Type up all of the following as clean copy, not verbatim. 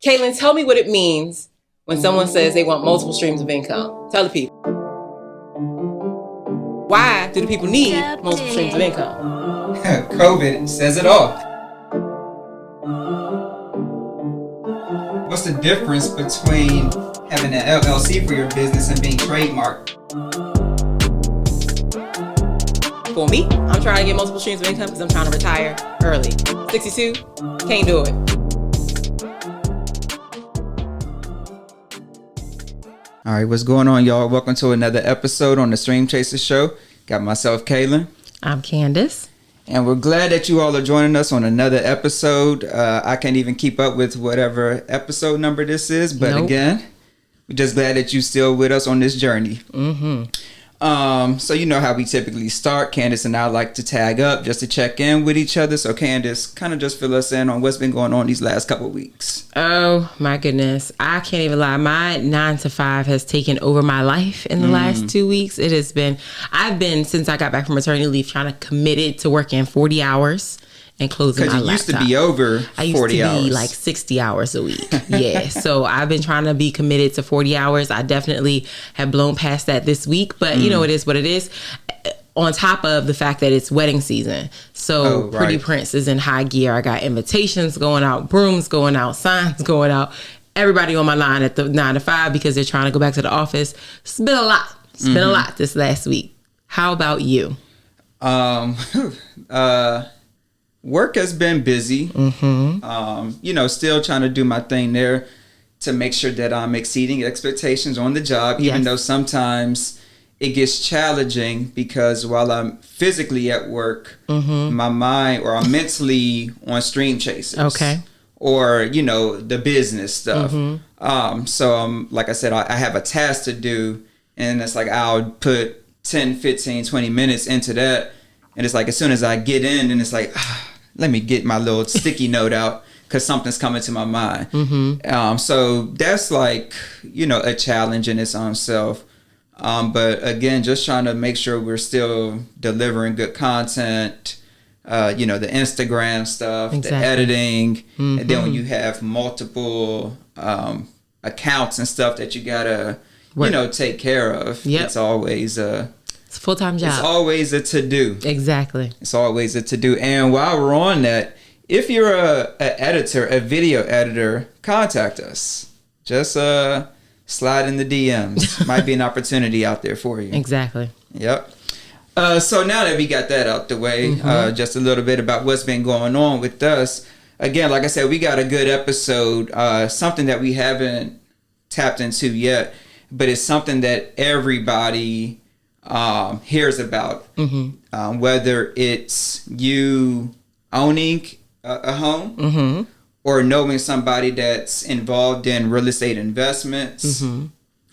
Caitlin, tell me what it means when someone says they want multiple streams of income. Tell the people. Why do the people need multiple streams of income? COVID says it all. What's the difference between having an LLC for your business and being trademarked? For me, I'm trying to get multiple streams of income because I'm trying to retire early. 62, can't do it. All right, what's going on, y'all? Welcome to another episode on the Stream Chaser Show. Got myself, Kaylin. I'm Candace. And we're glad that you all are joining us on another episode. I can't even keep up with whatever episode number this is, but Again, we're just glad that you're still with us on this journey. Mm-hmm. So you know how we typically start. Candace and I like to tag up just to check in with each other. So Candace, kind of just fill us in on what's been going on these last couple of weeks. Oh my goodness. I can't even lie. My 9 to 5 has taken over my life in the last 2 weeks. I've been, since I got back from maternity leave, trying to committed to working 40 hours and closing my laptop. Because it used to be over 40 hours. I used to be like 60 hours a week. Yeah. So I've been trying to be committed to 40 hours. I definitely have blown past that this week, but you know, it is what it is. On top of the fact that it's wedding season. So Pretty Prince is in high gear. I got invitations going out, brooms going out, signs going out. Everybody on my line at the 9 to 5 because they're trying to go back to the office. It's been a lot. It's been a lot this last week. How about you? Work has been busy. Still trying to do my thing there to make sure that I'm exceeding expectations on the job, even though sometimes it gets challenging because while I'm physically at work, my mind or I'm mentally on Stream Chasers. Okay. Or, the business stuff. So, like I said, I have a task to do and it's like I'll put 10, 15, 20 minutes into that. And it's like as soon as I get in and it's like, let me get my little sticky note out because something's coming to my mind. So that's like, a challenge in its own self. But again, just trying to make sure we're still delivering good content, the Instagram stuff, the editing. And then when you have multiple accounts and stuff that you got to, take care of, it's always it's a full-time job. It's always a to-do. Exactly. It's always a to-do. And while we're on that, if you're a video editor, contact us. Just slide in the DMs. Might be an opportunity out there for you. Exactly. Yep. So now that we got that out the way, just a little bit about what's been going on with us. Again, like I said, we got a good episode, something that we haven't tapped into yet, but it's something that everybody hears about, whether it's you owning a home or knowing somebody that's involved in real estate investments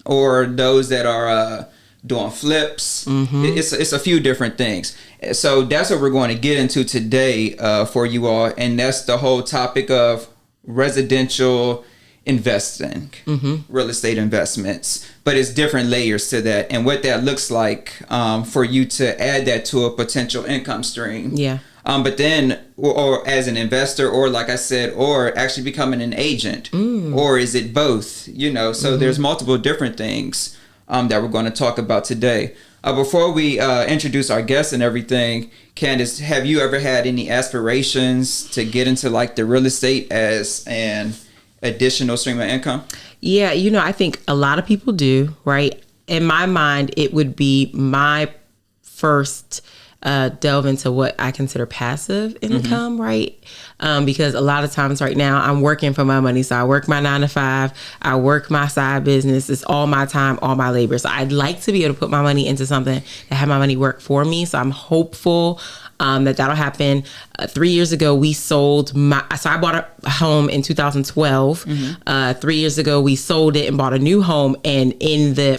or those that are doing flips. It's a few different things. So that's what we're going to get into today for you all. And that's the whole topic of residential investing, real estate investments, but it's different layers to that and what that looks like for you to add that to a potential income stream. Yeah. But then, or as an investor, or like I said, or actually becoming an agent, or is it both? So there's multiple different things that we're going to talk about today. Before we introduce our guests and everything, Candace, have you ever had any aspirations to get into like the real estate as an additional stream of income? Yeah, I think a lot of people do, right? In my mind, it would be my first delve into what I consider passive income, right? Because a lot of times right now I'm working for my money. So I work my 9 to 5, I work my side business. It's all my time, all my labor. So I'd like to be able to put my money into something that have my money work for me. So I'm hopeful that'll happen. 3 years ago, we sold so I bought a home in 2012. 3 years ago, we sold it and bought a new home. And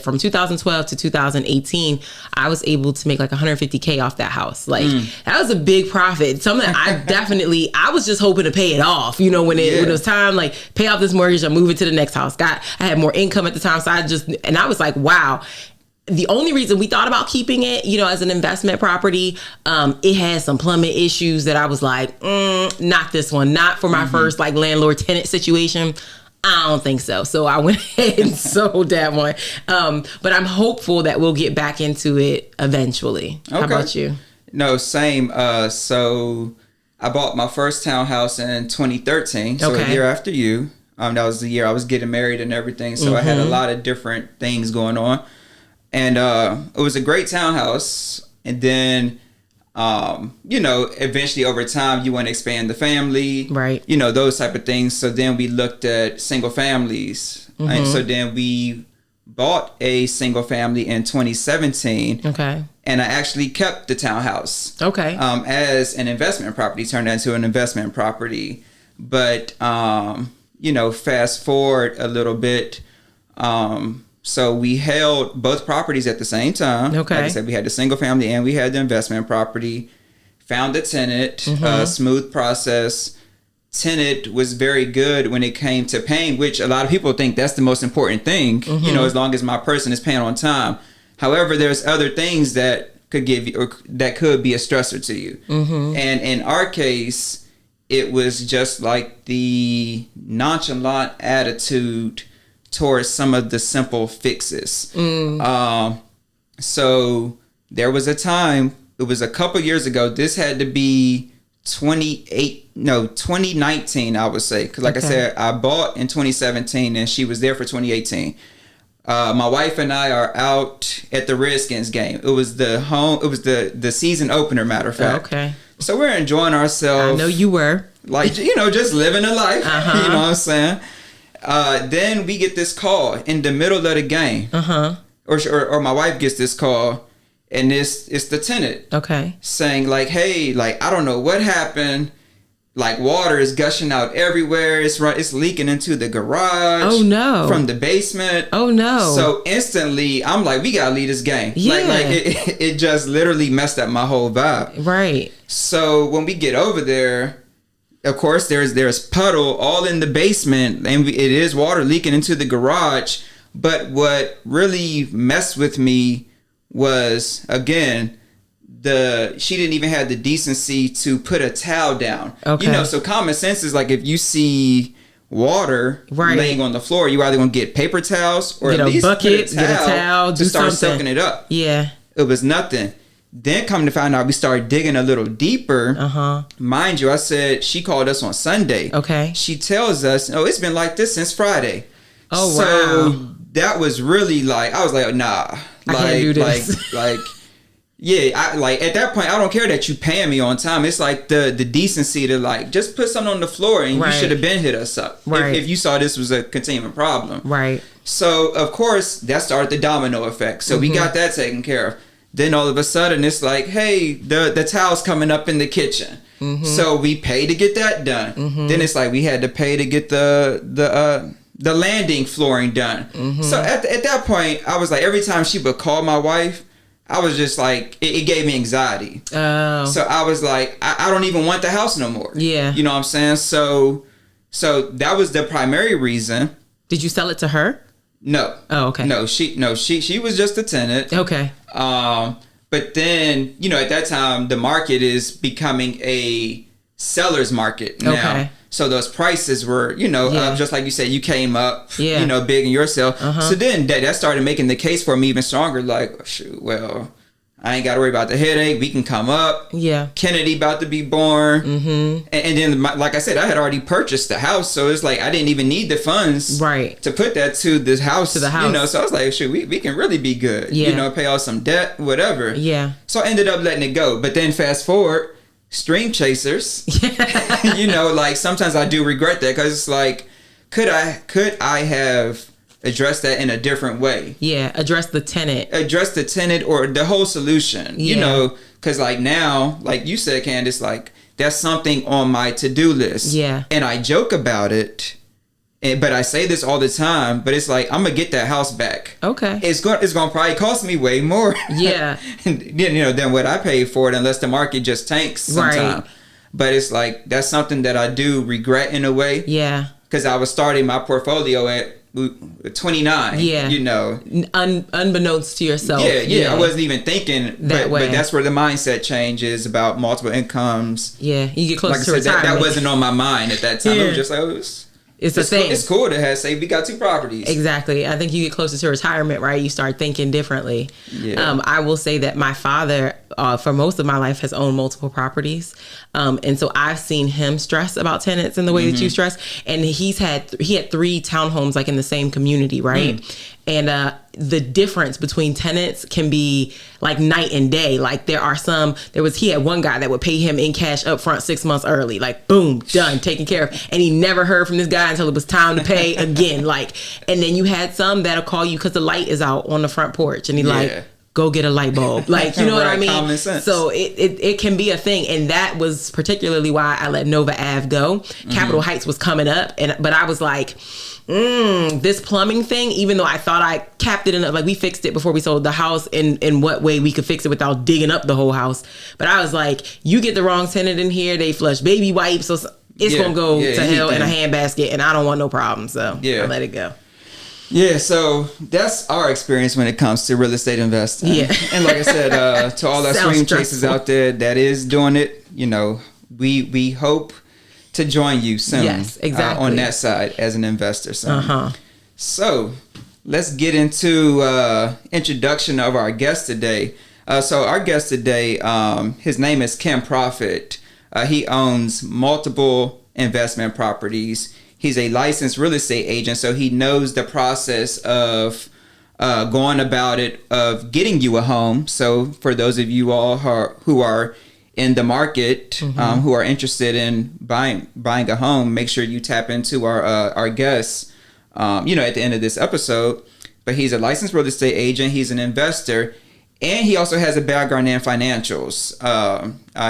from 2012 to 2018, I was able to make like $150K off that house. Like that was a big profit. Something I was just hoping to pay it off. When it was time, like pay off this mortgage, I'm moving to the next house. I had more income at the time. So I was like, wow. The only reason we thought about keeping it, as an investment property, it had some plumbing issues that I was like, not this one, not for my first like landlord tenant situation. I don't think so. So I went ahead and sold that one. But I'm hopeful that we'll get back into it eventually. How about you? No, same. So I bought my first townhouse in 2013. So a year after you. That was the year I was getting married and everything. So I had a lot of different things going on. And it was a great townhouse. And then, eventually over time, you want to expand the family. Right. Those type of things. So then we looked at single families. And so then we bought a single family in 2017. Okay. And I actually kept the townhouse. Okay. As an investment property, turned into an investment property. But, fast forward a little bit. So we held both properties at the same time. Okay. Like I said, we had the single family and we had the investment property. Found a tenant, smooth process. Tenant was very good when it came to paying, which a lot of people think that's the most important thing, as long as my person is paying on time. However, there's other things that could give you, or that could be a stressor to you. And in our case, it was just like the nonchalant attitude towards some of the simple fixes. So there was a time, it was a couple years ago, this had to be 2019, I would say. Because like I said, I bought in 2017 and she was there for 2018. My wife and I are out at the Redskins game. It was the season opener, matter of fact. Okay. So we're enjoying ourselves. I know you were. Like, just living a life. You know what I'm saying? Then we get this call in the middle of the game. Or my wife gets this call, and it's the tenant. Okay. Saying like, hey, like, I don't know what happened. Like, water is gushing out everywhere. It's leaking into the garage. Oh no! From the basement. Oh no! So instantly, I'm like, we gotta leave this game. Yeah. Like it just literally messed up my whole vibe. Right. So when we get over there, of course, there's puddle all in the basement, and it is water leaking into the garage. But what really messed with me was, again, she didn't even have the decency to put a towel down. Okay. So common sense is like, if you see water laying on the floor, you either gonna get paper towels or get at least bucket, put a towel to start something. soaking it up. Yeah. It was nothing. Then come to find out, we started digging a little deeper. Mind you, I said, she called us on Sunday. Okay. She tells us, it's been like this since Friday. Oh, so wow. that was really like, I was like, nah. I can't do this. Yeah, at that point, I don't care that you paying me on time. It's like the decency to like, just put something on the floor, and you should have been hit us up. If you saw this was a continuing problem. Right. So, of course, that started the domino effect. So we got that taken care of. Then all of a sudden, it's like, hey, the towel's coming up in the kitchen. So we pay to get that done. Then it's like we had to pay to get the landing flooring done. So at that point, I was like, every time she would call my wife, I was just like, it gave me anxiety. Oh. So I was like, I don't even want the house no more. Yeah. You know what I'm saying? So that was the primary reason. Did you sell it to her? No. Oh, okay. No, she was just a tenant. Okay. But then, at that time, the market is becoming a seller's market now. Okay. So those prices were, just like you said, you came up, big in yourself. So then that started making the case for me even stronger. Like, shoot, well, I ain't got to worry about the headache. We can come up. Yeah. Kennedy about to be born. And then, like I said, I had already purchased the house. So it's like, I didn't even need the funds to put that to this house. To the house. So I was like, shoot, we can really be good. Yeah. Pay off some debt, whatever. Yeah. So I ended up letting it go. But then fast forward, stream chasers. Like sometimes I do regret that, because it's like, could I have addressed that in a different way? Yeah, address the tenant or the whole solution. Because like now, like you said, Candace, like that's something on my to-do list. Yeah, and I joke about it. But I say this all the time, but it's like, I'm gonna get that house back. Okay. It's gonna probably cost me way more. Yeah. Than what I paid for it, unless the market just tanks sometime. Right. But it's like, that's something that I do regret in a way. Yeah. Because I was starting my portfolio at 29. Yeah. Unbeknownst to yourself. Yeah. I wasn't even thinking that way. But that's where the mindset change is, about multiple incomes. Yeah. You get close to retirement. That wasn't on my mind at that time. Yeah. It was just like, It's a thing. It's cool to have, say, we got 2 properties. Exactly. I think you get closer to retirement, right? You start thinking differently. Yeah. I will say that my father, for most of my life, has owned multiple properties. And so I've seen him stress about tenants in the way that you stress. And he had 3 townhomes like in the same community, right? And the difference between tenants can be like night and day. Like he had one guy that would pay him in cash up front 6 months early, like boom, done, taken care of. And he never heard from this guy until it was time to pay again. And then you had some that'll call you because the light is out on the front porch, and he like, go get a light bulb. Like, you know what I mean? Common sense. So it can be a thing. And that was particularly why I let Nova Ave go. Capitol Heights was coming up, but I was like, this plumbing thing, even though I thought I capped it in, like we fixed it before we sold the house in what way we could fix it without digging up the whole house. But I was like, you get the wrong tenant in here, they flush baby wipes, so it's going to go to hell in a handbasket, and I don't want no problems. So I let it go. Yeah, so that's our experience when it comes to real estate investing. Yeah. And like I said, to all our stream chasers out there that is doing it, we hope to join you soon. Yes, exactly. On that side as an investor. So let's get into introduction of our guest today. So our guest today, his name is Ken Profit. He owns multiple investment properties. He's a licensed real estate agent, so he knows the process of going about it, of getting you a home. So for those of you all who are in the market, who are interested in buying a home, make sure you tap into our guests, at the end of this episode. But he's a licensed real estate agent. He's an investor, and he also has a background in financials.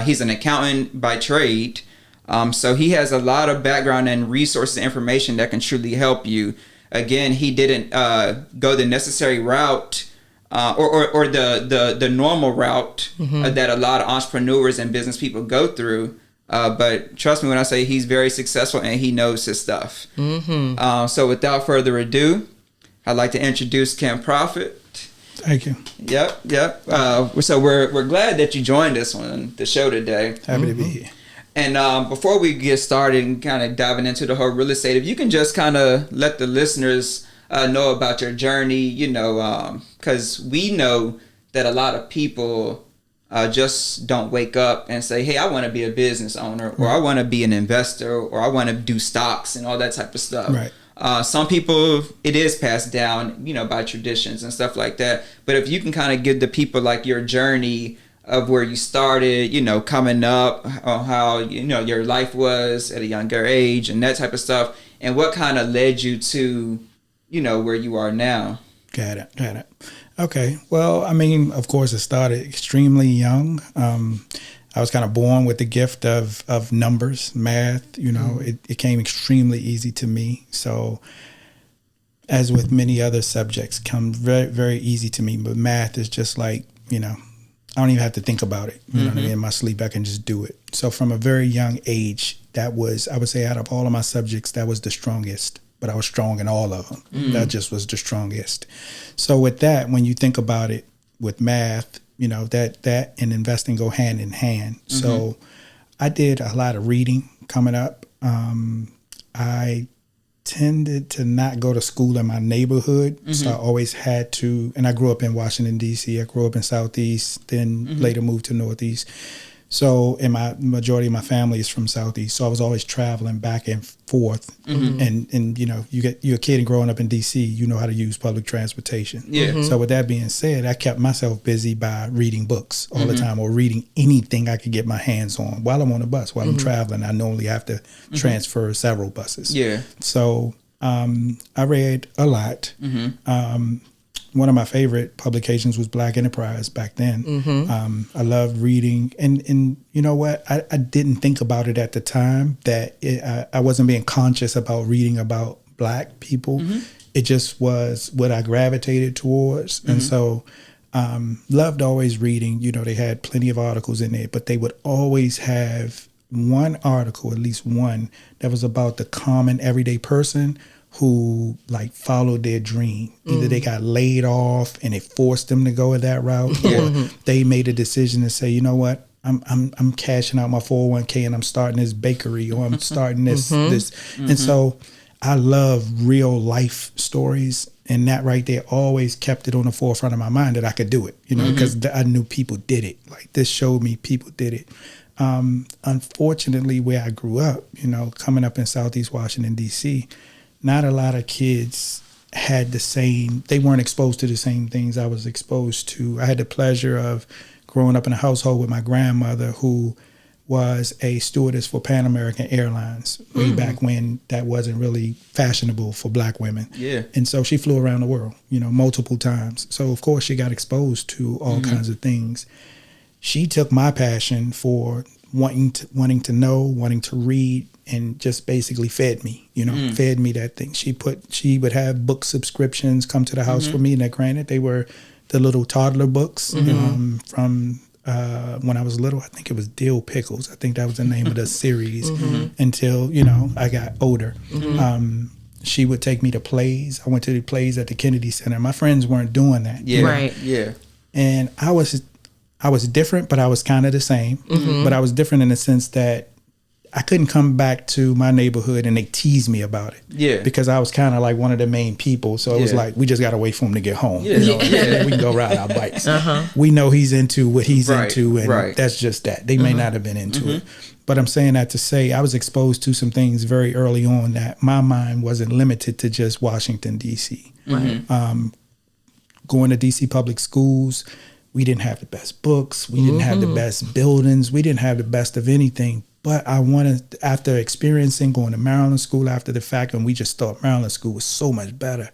He's an accountant by trade. So he has a lot of background and resources and information that can truly help you. Again, he didn't go the necessary route or the normal route that a lot of entrepreneurs and business people go through. But trust me when I say he's very successful and he knows his stuff. So without further ado, I'd like to introduce Ken Profit. Thank you. Yep. So we're glad that you joined us on the show today. Happy to be here. And before we get started and kind of diving into the whole real estate, if you can just kind of let the listeners know about your journey, because we know that a lot of people just don't wake up and say, hey, I want to be a business owner, or I want to be an investor, or I want to do stocks and all that type of stuff. Right. Some people, it is passed down, by traditions and stuff like that. But if you can kind of give the people like your journey of where you started, coming up, how, your life was at a younger age and that type of stuff, and what kind of led you to, where you are now. Got it. Okay. Well, I mean, of course, it started extremely young. I was kind of born with the gift of numbers, math, it came extremely easy to me. So as with many other subjects, come very, very easy to me. But math is just like, I don't even have to think about it. You know what I mean? In my sleep, I can just do it. So from a very young age, that was, I would say, out of all of my subjects, that was the strongest. But I was strong in all of them. That just was the strongest. So with that, when you think about it with math, that and investing go hand in hand. So I did a lot of reading coming up. I tended to not go to school in my neighborhood. So I always had to, and I grew up in Washington, D.C. I grew up in Southeast, then later moved to Northeast. So, and my majority of my family is from Southeast. So I was always traveling back and forth. And you're a kid and growing up in D.C., you know how to use public transportation. Yeah. So with that being said, I kept myself busy by reading books all the time, or reading anything I could get my hands on while I'm on a bus. While I'm traveling, I normally have to transfer several buses. Yeah. So I read a lot. One of my favorite publications was Black Enterprise back then. I loved reading. And you know what? I didn't think about it at the time that I wasn't being conscious about reading about Black people. It just was what I gravitated towards. And so loved always reading. They had plenty of articles in there, but they would always have one article, at least one, that was about the common everyday person who like followed their dream. Either they got laid off and it forced them to go that route, or they made a decision to say, you know what, I'm cashing out my 401k and I'm starting this bakery, or I'm starting this. And so I love real life stories, and that right there always kept it on the forefront of my mind that I could do it, you know, because I knew people did it. Like this showed me people did it. Unfortunately, where I grew up, you know, coming up in Southeast Washington, D.C., not a lot of kids had the same, they weren't exposed to the same things I was exposed to. I had the pleasure of growing up in a household with my grandmother, who was a stewardess for Pan American Airlines way back when that wasn't really fashionable for black women. Yeah. And so she flew around the world, you know, multiple times. So of course she got exposed to all kinds of things. She took my passion for wanting to know, wanting to read, and just basically fed me, you know, fed me that thing. She would have book subscriptions come to the house for me. Now, granted, they were the little toddler books from when I was little. I think it was Dill Pickles. I think that was the name of the series until, you know, I got older. She would take me to plays. I went to the plays at the Kennedy Center. My friends weren't doing that. Yeah. Right. Yeah. And I was different, but I was kind of the same. But I was different in the sense that I couldn't come back to my neighborhood and they teased me about it. Yeah. Because I was kind of like one of the main people. So it was like, we just got to wait for him to get home. Yeah. You know? We can go ride our bikes. We know he's into what he's into, and that's just that. They may not have been into it. But I'm saying that to say I was exposed to some things very early on that my mind wasn't limited to just Washington, D.C. Going to D.C. public schools, we didn't have the best books. We didn't have the best buildings. We didn't have the best of anything. But I wanted, after experiencing going to Maryland school after the fact, and we just thought Maryland school was so much better,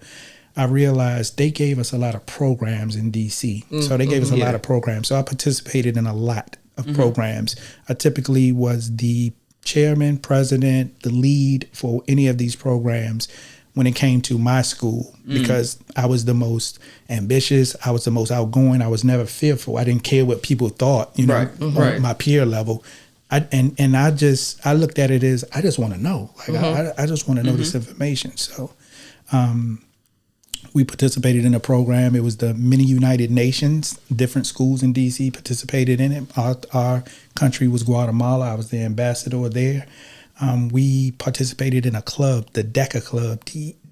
I realized they gave us a lot of programs in D.C. So they gave us a lot of programs. So I participated in a lot of programs. I typically was the chairman, president, the lead for any of these programs when it came to my school, because I was the most ambitious. I was the most outgoing. I was never fearful. I didn't care what people thought, you know, on my peer level. I looked at it as I just want to know. Like I just want to know this information. So we participated in a program. It was the Mini United Nations. Different schools in D.C. participated in it. Our country was Guatemala. I was the ambassador there. We participated in a club, the DECA Club,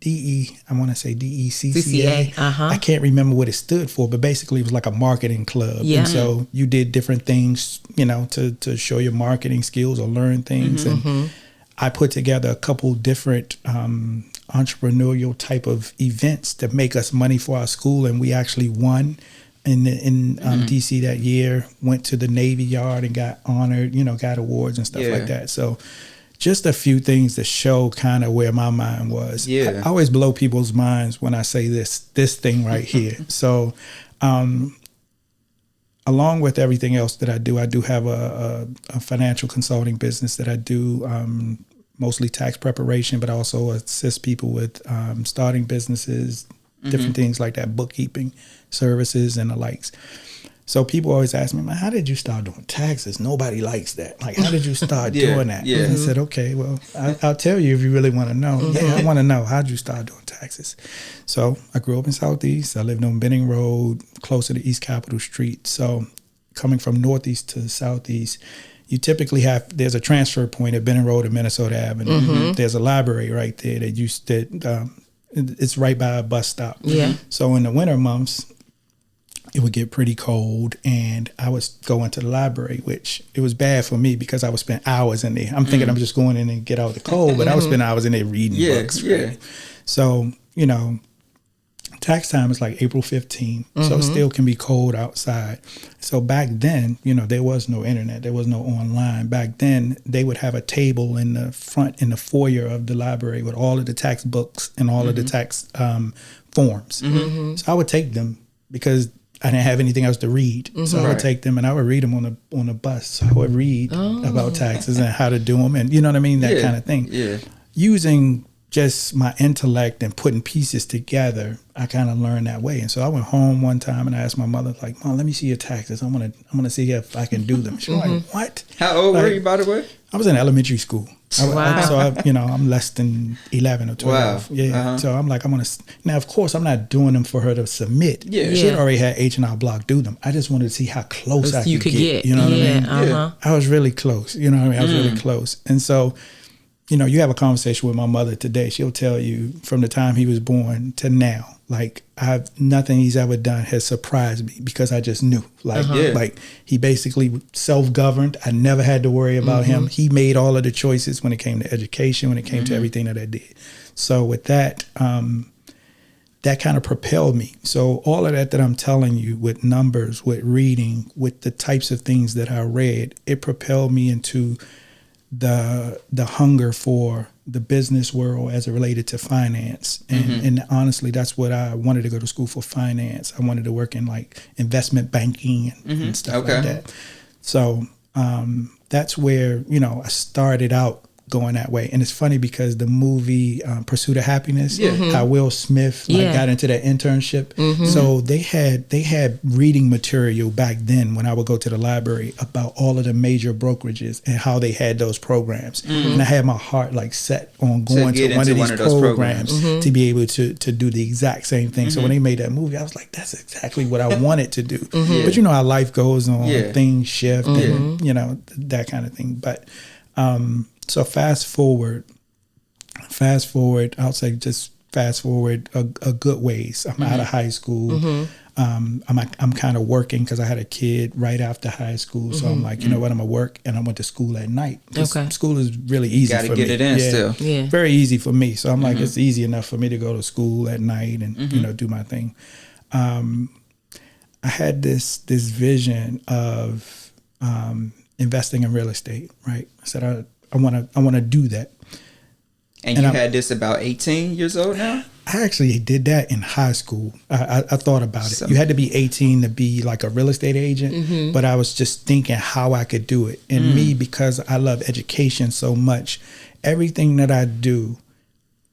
I want to say DECCA. I can't remember what it stood for, but basically it was like a marketing club. And so you did different things, you know, to show your marketing skills or learn things. And I put together a couple different entrepreneurial type of events to make us money for our school. And we actually won in DC that year, went to the Navy Yard and got honored, you know, got awards and stuff like that. So just a few things to show kind of where my mind was. I always blow people's minds when I say this thing right here. So along with everything else that I do have a financial consulting business that I do, mostly tax preparation, but also assist people with starting businesses, different things like that, bookkeeping services and the likes. So people always ask me, man, how did you start doing taxes? Nobody likes that. Like, how did you start doing that? And I said, okay, well, I'll tell you if you really want to know. I want to know, how'd you start doing taxes? So I grew up in Southeast. I lived on Benning Road, closer to East Capitol Street. So coming from Northeast to Southeast, you typically there's a transfer point at Benning Road and Minnesota Avenue. There's a library right there it's right by a bus stop. So in the winter months, it would get pretty cold, and I was going to the library, which it was bad for me because I would spend hours in there. I'm thinking I'm just going in and get out the cold, but I would spend hours in there reading books. Right? So, you know, tax time is like April 15th, so it still can be cold outside. So back then, you know, there was no internet, there was no online. Back then, they would have a table in the front, in the foyer of the library with all of the tax books and all of the tax forms. So I would take them because I didn't have anything else to read. So I would take them and I would read them on a bus. So I would read about taxes and how to do them, and you know what I mean, that kind of thing. Using just my intellect and putting pieces together, I kind of learned that way. And so I went home one time and I asked my mother, like, Mom, let me see your taxes. I'm gonna see if I can do them. She was like, what? How old were you, by the way? I was in elementary school. I'm less than 11 or 12. So I'm like, now of course I'm not doing them for her to submit. She had already had H&R Block do them. I just wanted to see how close I could get. You know what I mean? I was really close. You know what I mean? I was really close. And so, you have a conversation with my mother today. She'll tell you from the time he was born to now, like nothing he's ever done has surprised me because I just knew. Like, like he basically self-governed. I never had to worry about him. He made all of the choices when it came to education, when it came to everything that I did. So with that, that kind of propelled me. So all of that I'm telling you with numbers, with reading, with the types of things that I read, it propelled me into the hunger for the business world as it related to finance. And honestly, that's what I wanted to go to school for, finance. I wanted to work in like investment banking and stuff like that. So that's where, I started out going that way. And it's funny because the movie Pursuit of Happiness, how Will Smith got into that internship. So they had reading material back then when I would go to the library about all of the major brokerages and how they had those programs. And I had my heart like set on going to one of these programs to be able to do the exact same thing. So when they made that movie, I was like, that's exactly what I wanted to do. But you know how life goes on, things shift and that kind of thing. But so fast forward, I'll say just fast forward a good ways. I'm out of high school. I'm kind of working because I had a kid right after high school. So I'm like, you know what, I'm going to work, and I went to school at night. School is really easy for me. Got to get it in still. Yeah. Very easy for me. So I'm like, it's easy enough for me to go to school at night and, do my thing. I had this vision of investing in real estate, right? I said, I want to do that. And you had this about 18 years old now? I actually did that in high school. I thought about it. You had to be 18 to be like a real estate agent, but I was just thinking how I could do it. And me, because I love education so much, everything that I do,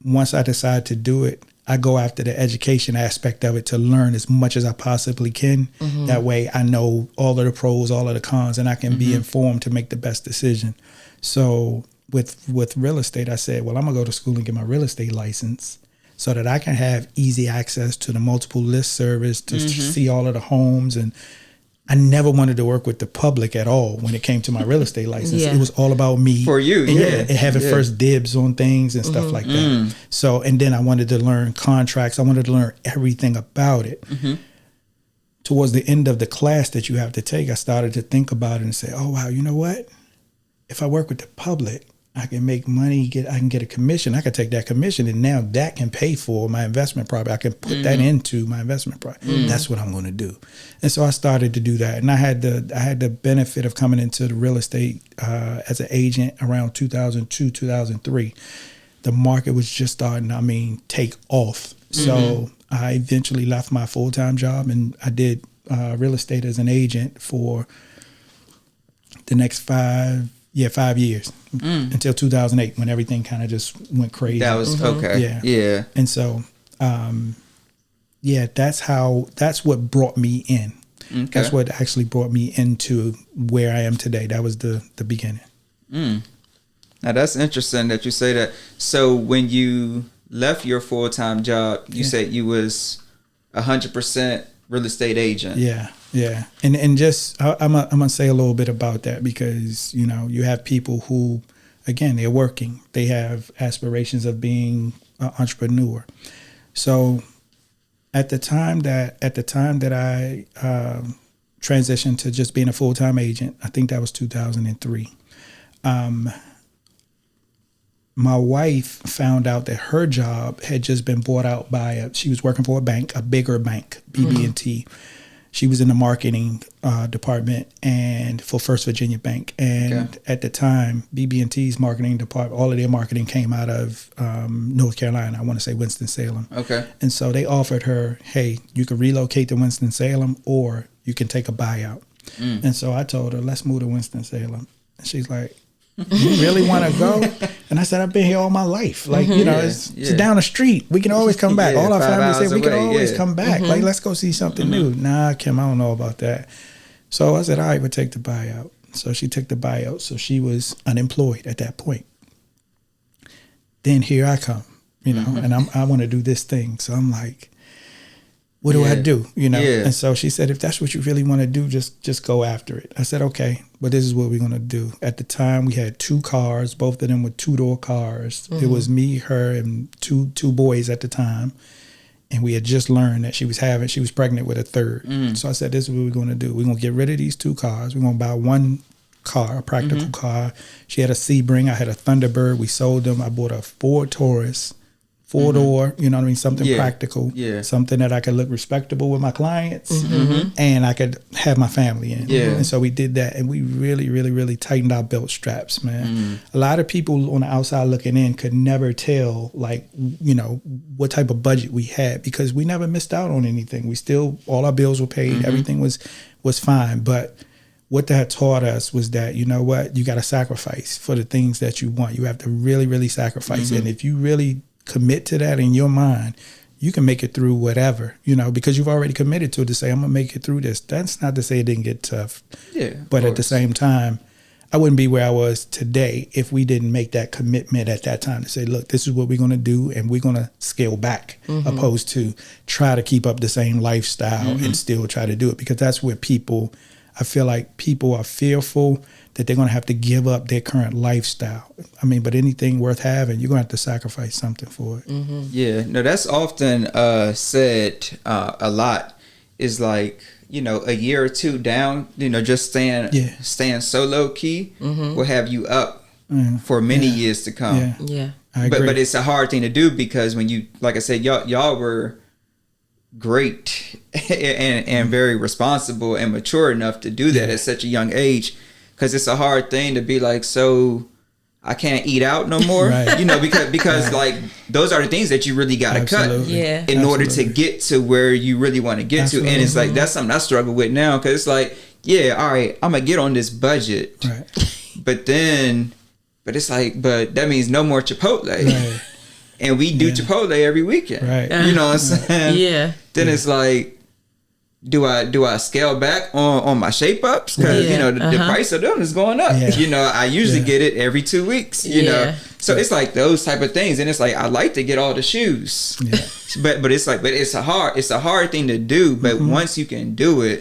once I decide to do it, I go after the education aspect of it to learn as much as I possibly can. That way I know all of the pros, all of the cons, and I can be informed to make the best decision. So with real estate, I said, well, I'm going to go to school and get my real estate license so that I can have easy access to the multiple list service to see all of the homes. And I never wanted to work with the public at all when it came to my real estate license. It was all about me. For you, and having first dibs on things and stuff like that. So, and then I wanted to learn contracts. I wanted to learn everything about it. Towards the end of the class that you have to take, I started to think about it and say, oh, wow, you know what? If I work with the public, I can make money, I can get a commission. I can take that commission, and now that can pay for my investment property. I can put that into my investment property. That's what I'm going to do. And so I started to do that. And I had the benefit of coming into the real estate as an agent around 2002, 2003. The market was just starting, take off. So I eventually left my full-time job, and I did real estate as an agent for the next 5 years until 2008, when everything kind of just went crazy. That was okay. Yeah. And so, that's what brought me in. Okay. That's what actually brought me into where I am today. That was the beginning. Now that's interesting that you say that. So when you left your full-time job, you said you was 100% real estate agent. Yeah. And just, I'm going to say a little bit about that because, you have people who, again, they're working. They have aspirations of being an entrepreneur. So at the time that I transitioned to just being a full-time agent, I think that was 2003. My wife found out that her job had just been bought out by she was working for a bank, a bigger bank, BB&T. She was in the marketing department and for First Virginia Bank. And at the time, BB&T's marketing department, all of their marketing came out of North Carolina. I want to say Winston-Salem. Okay. And so they offered her, hey, you can relocate to Winston-Salem or you can take a buyout. And so I told her, let's move to Winston-Salem. And she's like, you really want to go? And I said, I've been here all my life. Like, it's down the street. We can always come back. All our family said we can always come back. Like, let's go see something new. Nah, Kim, I don't know about that. So I said, all right, we'll take the buyout. So she took the buyout. So she was unemployed at that point. Then here I come, and I want to do this thing. So I'm like, What do I do? Yeah. And so she said, if that's what you really want to do, just go after it. I said, okay, but this is what we're going to do. At the time, we had 2 cars. Both of them were 2-door cars. It was me, her, and two boys at the time. And we had just learned that she was pregnant with a third. So I said, this is what we're going to do. We're going to get rid of these 2 cars. We're going to buy 1 car, a practical car. She had a Sebring. I had a Thunderbird. We sold them. I bought a Ford Taurus. 4-door, you know what I mean? Something practical, something that I could look respectable with my clients and I could have my family in. And so we did that, and we really, really, really tightened our belt straps, man. A lot of people on the outside looking in could never tell, like, what type of budget we had, because we never missed out on anything. We still, all our bills were paid. Everything was fine. But what that taught us was that, you know what, you got to sacrifice for the things that you want. You have to really, really sacrifice. And if you really commit to that in your mind, you can make it through whatever, because you've already committed to it, to say, I'm going to make it through this. That's not to say it didn't get tough. But at the same time, I wouldn't be where I was today if we didn't make that commitment at that time to say, look, this is what we're going to do, and we're going to scale back, opposed to try to keep up the same lifestyle and still try to do it. Because that's where I feel like people are fearful that they're going to have to give up their current lifestyle. I mean, but anything worth having, you're going to have to sacrifice something for it. Yeah, no, that's often said a lot, is like, a year or 2 down, just staying so low key will have you up for many years to come. I agree. But it's a hard thing to do, because when you, like I said, y'all were great and very responsible and mature enough to do that at such a young age. Because it's a hard thing to be like, so I can't eat out no more, because like those are the things that you really got to cut in order to get to where you really want to get to. And it's like, that's something I struggle with now, because it's like, all right, I'm going to get on this budget. But it's like, but that means no more Chipotle. And we do Chipotle every weekend. You know what I'm saying? Then it's like, do I scale back on my shape ups, because the price of them is going up. I usually get it every 2 weeks. So it's like those type of things, and it's like I like to get all the shoes, but it's like, it's a hard thing to do. But once you can do it,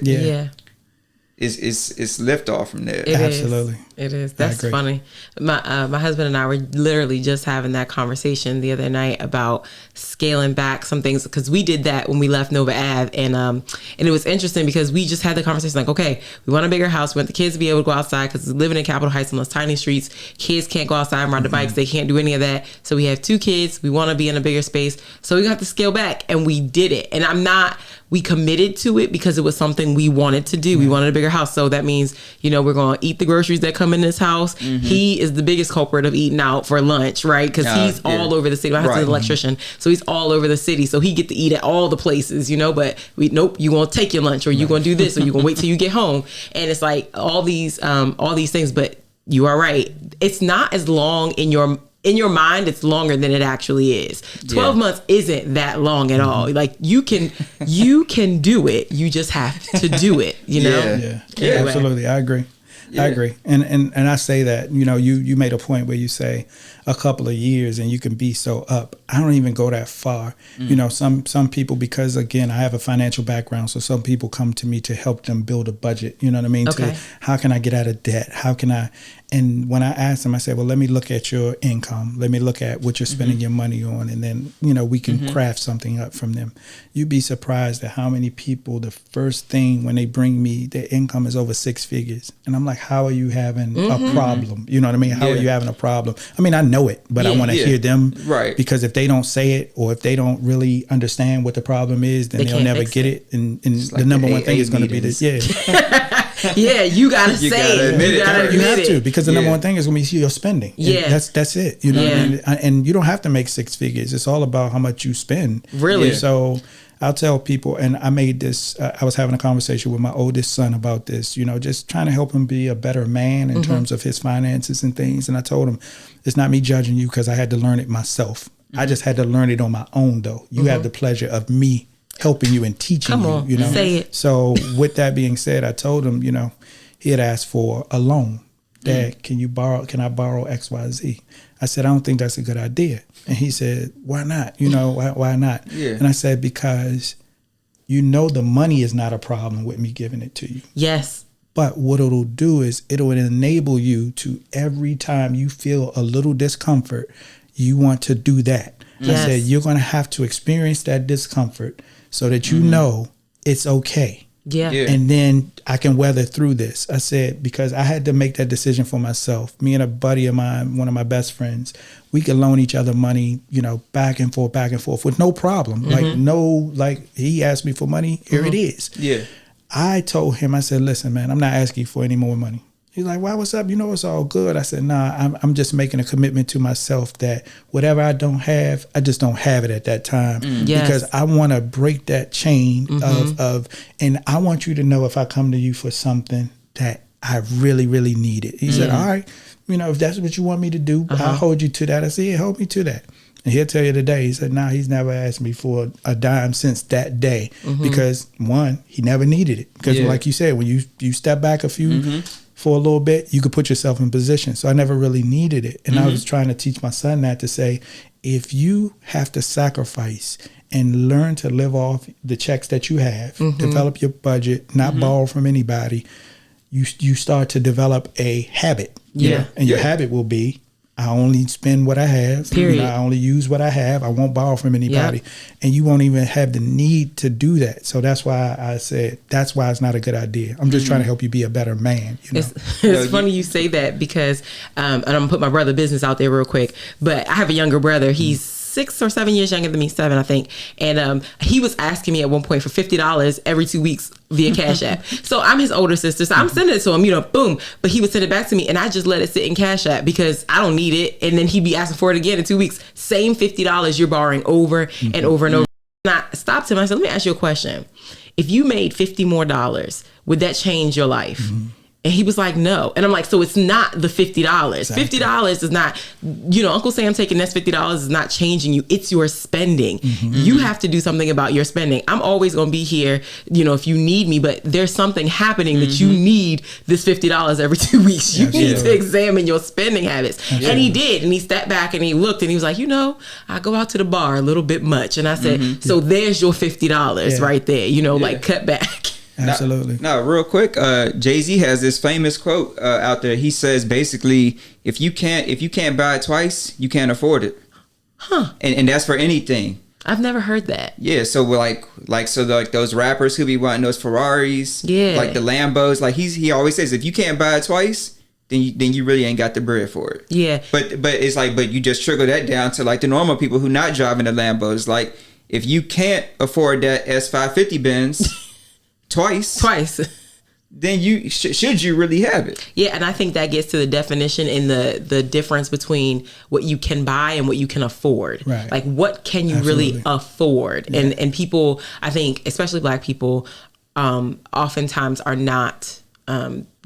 it's lift off from there. Absolutely. It is. That's funny. My husband and I were literally just having that conversation the other night about scaling back some things, because we did that when we left Nova Ave, and it was interesting because we just had the conversation like, okay, we want a bigger house. We want the kids to be able to go outside, because living in Capitol Heights on those tiny streets, kids can't go outside and ride the bikes. They can't do any of that. So we have 2 kids. We want to be in a bigger space. So we got to scale back, and we did it. And we committed to it because it was something we wanted to do. We wanted a bigger house. So that means, we're going to eat the groceries that come in this house. He is the biggest culprit of eating out for lunch, right? Because he's all over the city. My husband's an electrician, so he's all over the city. So he get to eat at all the places, but nope, you going to take your lunch, or you going to do this, or you going to wait till you get home. And it's like all these things, but you are right. It's not as long in your mind, it's longer than it actually is. 12 months isn't that long at all. Like you can do it. You just have to do it, Yeah, absolutely. I agree. I agree. And I say that, you made a point where you say a couple of years and you can be so up. I don't even go that far. Some people, because again, I have a financial background, so some people come to me to help them build a budget. You know what I mean? Okay. How can I get out of debt? How can I? And when I ask them, I say, well, let me look at your income. Let me look at what you're spending your money on. And then, we can craft something up from them. You'd be surprised at how many people, the first thing when they bring me, their income is over 6 figures. And I'm like, how are you having a problem? You know what I mean? How are you having a problem? I mean, I know it, but I want to hear them. Right. Because if they don't say it, or if they don't really understand what the problem is, then they'll never get it. And the number one thing is going to be this. Yeah, you gotta say it. Admit it. You have to, because the number one thing is going to be your spending. Yeah, that's it. You know what I mean? And you don't have to make 6 figures. It's all about how much you spend. Really? So I'll tell people, and I made this. I was having a conversation with my oldest son about this. Just trying to help him be a better man in terms of his finances and things. And I told him, it's not me judging you, because I had to learn it myself. I just had to learn it on my own, though. You have the pleasure of me helping you and teaching you. Say it. So with that being said, I told him, he had asked for a loan. Dad, can I borrow XYZ? I said, I don't think that's a good idea. And he said, why not? Why not? Yeah. And I said, because you know the money is not a problem with me giving it to you. Yes. But what it'll do is it'll enable you to, every time you feel a little discomfort, you want to do that. Yes. I said, you're going to have to experience that discomfort so that you know it's okay. Yeah. And then I can weather through this. I said, because I had to make that decision for myself. Me and a buddy of mine, one of my best friends, we could loan each other money, back and forth with no problem. Like he asked me for money, here it is. Yeah. I told him, I said, listen, man, I'm not asking you for any more money. He's like, why, what's up? It's all good. I said, nah, I'm just making a commitment to myself that whatever I don't have, I just don't have it at that time. Yes. Because I want to break that chain and I want you to know if I come to you for something that I really, really need it. He said, all right, if that's what you want me to do, I'll hold you to that. I said, yeah, hold me to that. And he'll tell you today, he said, he's never asked me for a dime since that day. Because one, he never needed it. Because like you said, when you step back for a little bit, you could put yourself in position. So I never really needed it. And I was trying to teach my son that, to say, if you have to sacrifice and learn to live off the checks that you have, develop your budget, not borrow from anybody, you start to develop a habit. Yeah. And your habit will be, I only spend what I have. Period. I only use what I have. I won't borrow from anybody. Yep. And you won't even have the need to do that. So that's why I said, that's why it's not a good idea. I'm just trying to help you be a better man. It's funny you say that because, and I'm going to put my brother business out there real quick, but I have a younger brother. He's 6 or 7 years younger than me, 7, I think. And he was asking me at one point for $50 every 2 weeks via Cash App. So I'm his older sister. So I'm sending it to him, boom. But he would send it back to me and I just let it sit in Cash App because I don't need it. And then he'd be asking for it again in 2 weeks. Same $50 you're borrowing over and over and over. And I stopped him. I said, let me ask you a question. If you made $50 more, would that change your life? And he was like, no. And I'm like, so it's not the $50. Exactly. $50 is not, Uncle Sam taking that $50 is not changing you. It's your spending. You have to do something about your spending. I'm always going to be here, if you need me, but there's something happening that you need this $50 every 2 weeks. You need to examine your spending habits. And he did. And he stepped back and he looked and he was like, I go out to the bar a little bit much. And I said, so there's your $50 right there, like cut back. Absolutely. Now, real quick, Jay-Z has this famous quote out there. He says basically, if you can't buy it twice, you can't afford it. Huh. And that's for anything. I've never heard that. Yeah, so we're like those rappers who be wanting those Ferraris, like the Lambos, like he always says, if you can't buy it twice, then you really ain't got the bread for it. Yeah. But it's like, but you just trickle that down to like the normal people who not driving the Lambos. Like, if you can't afford that S550 Benz twice, then you should you really have it? Yeah, and I think that gets to the definition and the difference between what you can buy and what you can afford. Right. Like, what can you really afford? Yeah. And people, I think, especially Black people, oftentimes are not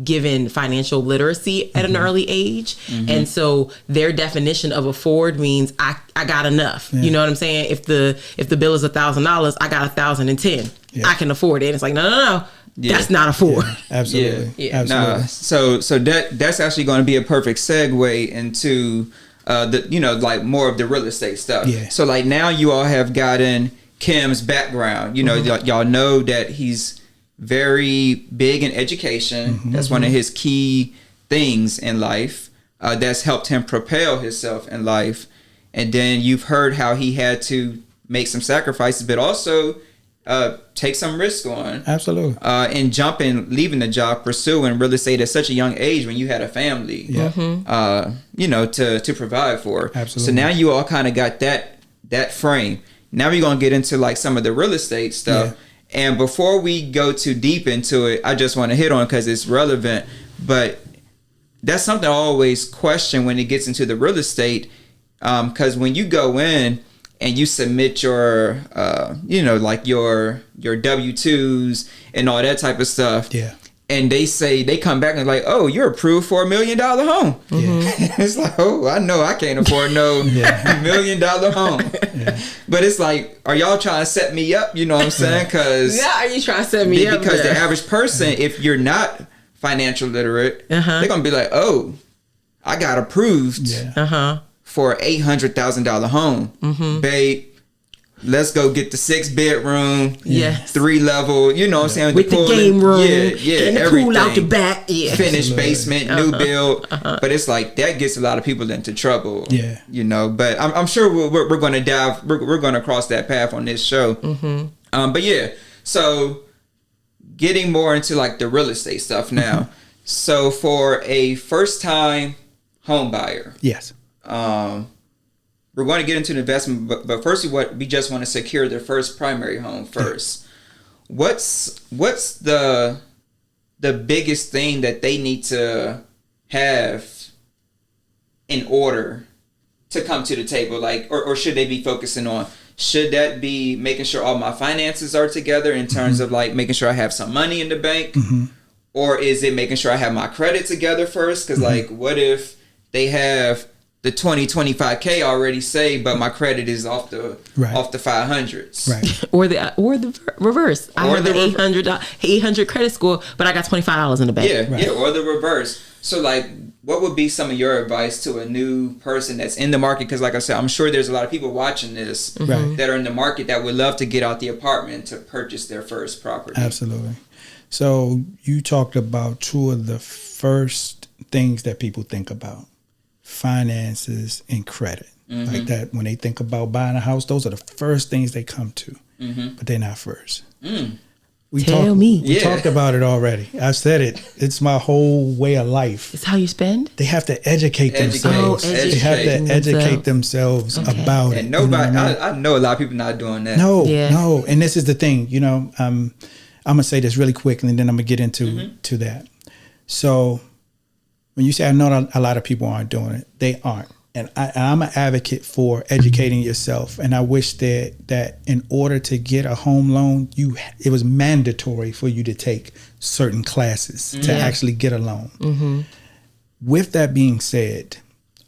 given financial literacy at an early age. And so their definition of afford means I got enough. You know what I'm saying? If the bill is $1,000, I got 1,010. I can afford it. And it's like, no. That's not afford. Absolutely. Absolutely. So that's actually going to be a perfect segue into like more of the real estate stuff. Yeah. So like now you all have gotten Kim's background. Y'all know that he's very big in education. That's one of his key things in life. That's helped him propel himself in life. And then you've heard how he had to make some sacrifices, but also take some risk on. Absolutely. And leaving the job, pursuing real estate at such a young age when you had a family, to provide for. Absolutely. So now you all kind of got that frame. Now we're going to get into like some of the real estate stuff. Yeah. And before we go too deep into it, I just want to hit on, because it's relevant, but that's something I always question when it gets into the real estate. Because when you go in and you submit your, like your W-2s and all that type of stuff. Yeah. And they come back and like, oh, you're approved for $1 million home. Yeah. It's like, oh, I know I can't afford no $1 million home. Yeah. But it's like, are y'all trying to set me up? You know what I'm saying? Because are you trying to set me up? Because the average person, if you're not financial literate, they're gonna be like, oh, I got approved for $800,000 home, babe. let's go get the 6-bedroom, Yes. 3-level, you know what I'm saying? With the pool game room, and the everything. pool out the back. Yeah. Finished basement, new build. But it's like, that gets a lot of people into trouble. Yeah. You know, but I'm sure we're going to we're going to cross that path on this show. But yeah, so getting more into like the real estate stuff now. So for a first time home buyer, Yes. we're going to get into the investment, but first we just want to secure their first primary home first. What's the biggest thing that they need to have in order to come to the table? Like, or should they be focusing on? Should that be making sure all my finances are together in terms of like making sure I have some money in the bank? Or is it making sure I have my credit together first? Because like, what if they have the 25K already saved, but my credit is off the 500s? Right. Or the reverse. I Or have the an 800 credit score, but I got $25 in the bank. Yeah, yeah, or the reverse. So like, what would be some of your advice to a new person that's in the market? Because like I said, I'm sure there's a lot of people watching this that are in the market that would love to get out the apartment to purchase their first property. Absolutely. So you talked about two of the first things that people think about: finances and credit. Like that, when they think about buying a house, those are the first things they come to, but they're not first. We talked about it already. I've said it. It's my whole way of life. It's how you spend? They have to educate themselves. They have to educate themselves about it. And nobody, You know what I mean? I know a lot of people not doing that. No. And this is the thing, you know, I'm going to say this really quick and then I'm going to get into to that. So when you say I know a lot of people aren't doing it, they aren't. And I'm an advocate for educating yourself. And I wish that in order to get a home loan, it was mandatory for you to take certain classes to actually get a loan. With that being said,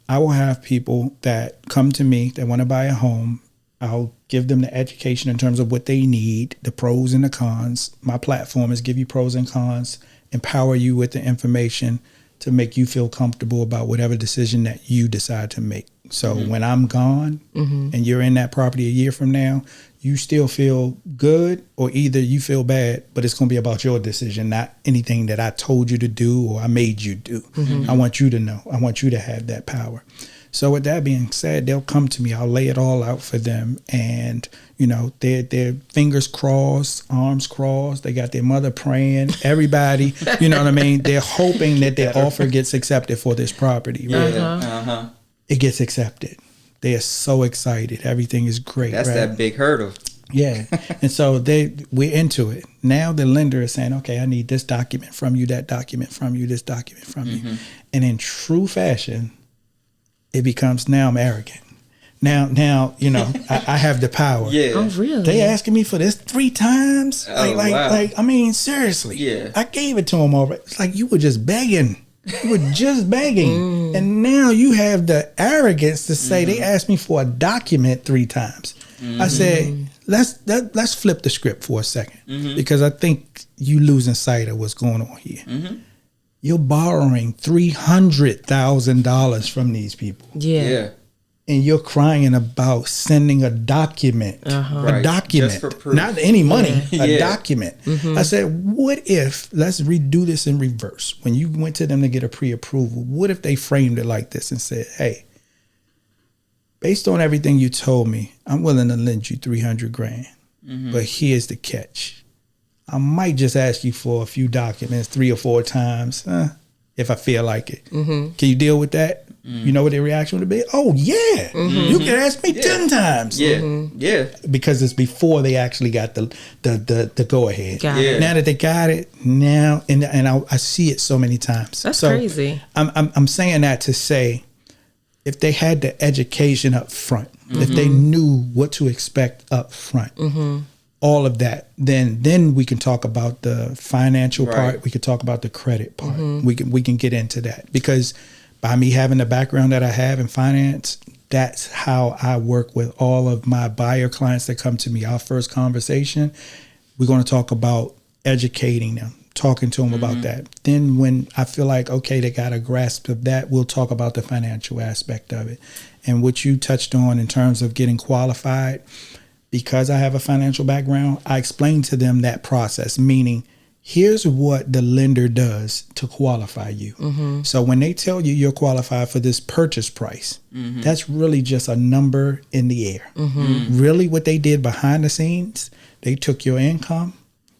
I will have people that come to me that want to buy a home. I'll give them the education in terms of what they need, the pros and the cons. My platform is give you pros and cons, empower you with the information to make you feel comfortable about whatever decision that you decide to make. So when I'm gone and you're in that property a year from now, you still feel good, or either you feel bad, but it's going to be about your decision, not anything that I told you to do or I made you do. I want you to know. I want you to have that power. So with that being said, they'll come to me. I'll lay it all out for them. And, you know, their fingers crossed, arms crossed. They got their mother praying. Everybody, you know what I mean? They're hoping that their offer gets accepted for this property. Right? It gets accepted. They are so excited. Everything is great. That's that big hurdle. Yeah. And so we're into it. Now the lender is saying, okay, I need this document from you, that document from you, this document from you. And in true fashion, it becomes, now I'm arrogant. Now, you know, I have the power. Yeah. Oh, really? They asking me for this 3 times. Oh, wow. I mean, seriously. Yeah. I gave it to them already. It's like you were just begging. You were just begging. And now you have the arrogance to say they asked me for a document 3 times. I said, let's flip the script for a second, because I think you losing sight of what's going on here. You're borrowing $300,000 from these people. Yeah. And you're crying about sending a document, a document, Just for proof. not any money, a Yeah. document. I said, what if, let's redo this in reverse. When you went to them to get a pre-approval, what if they framed it like this and said, hey, based on everything you told me, I'm willing to lend you $300,000, but here's the catch. I might just ask you for a few documents 3 or 4 times if I feel like it. Can you deal with that? You know what their reaction would be? Oh, yeah. You can ask me 10 times. Yeah. Because it's before they actually got the go ahead. Got it. Now that they got it, now, and I see it so many times. That's crazy. I'm saying that to say, if they had the education up front, if they knew what to expect up front, all of that, then we can talk about the financial part. We can talk about the credit part. We can get into that, because by me having the background that I have in finance, that's how I work with all of my buyer clients that come to me. Our first conversation, we're going to talk about educating them, talking to them about that. Then when I feel like, okay, they got a grasp of that, we'll talk about the financial aspect of it. And what you touched on in terms of getting qualified, because I have a financial background, I explain to them that process, meaning here's what the lender does to qualify you. So when they tell you you're qualified for this purchase price, that's really just a number in the air. Really what they did behind the scenes, they took your income,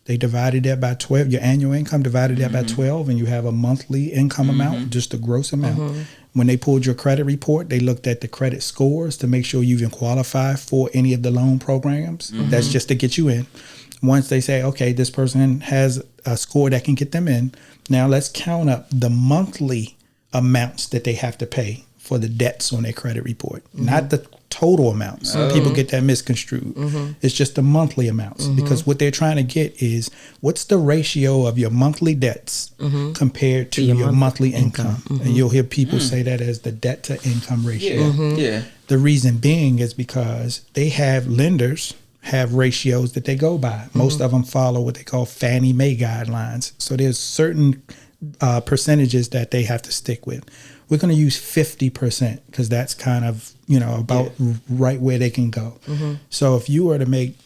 they divided that by 12, your annual income, divided that by 12, and you have a monthly income amount, just a gross amount. When they pulled your credit report, they looked at the credit scores to make sure you even qualify for any of the loan programs. That's just to get you in. Once they say, okay, this person has a score that can get them in, now let's count up the monthly amounts that they have to pay for the debts on their credit report, not the total amounts. People get that misconstrued. It's just the monthly amounts, because what they're trying to get is what's the ratio of your monthly debts compared to your monthly income. And you'll hear people say that as the debt to income ratio. The reason being is because they have lenders have ratios that they go by. Most of them follow what they call Fannie Mae guidelines. So there's certain percentages that they have to stick with. We're going to use 50% because that's kind of, about right where they can go. So if you were to make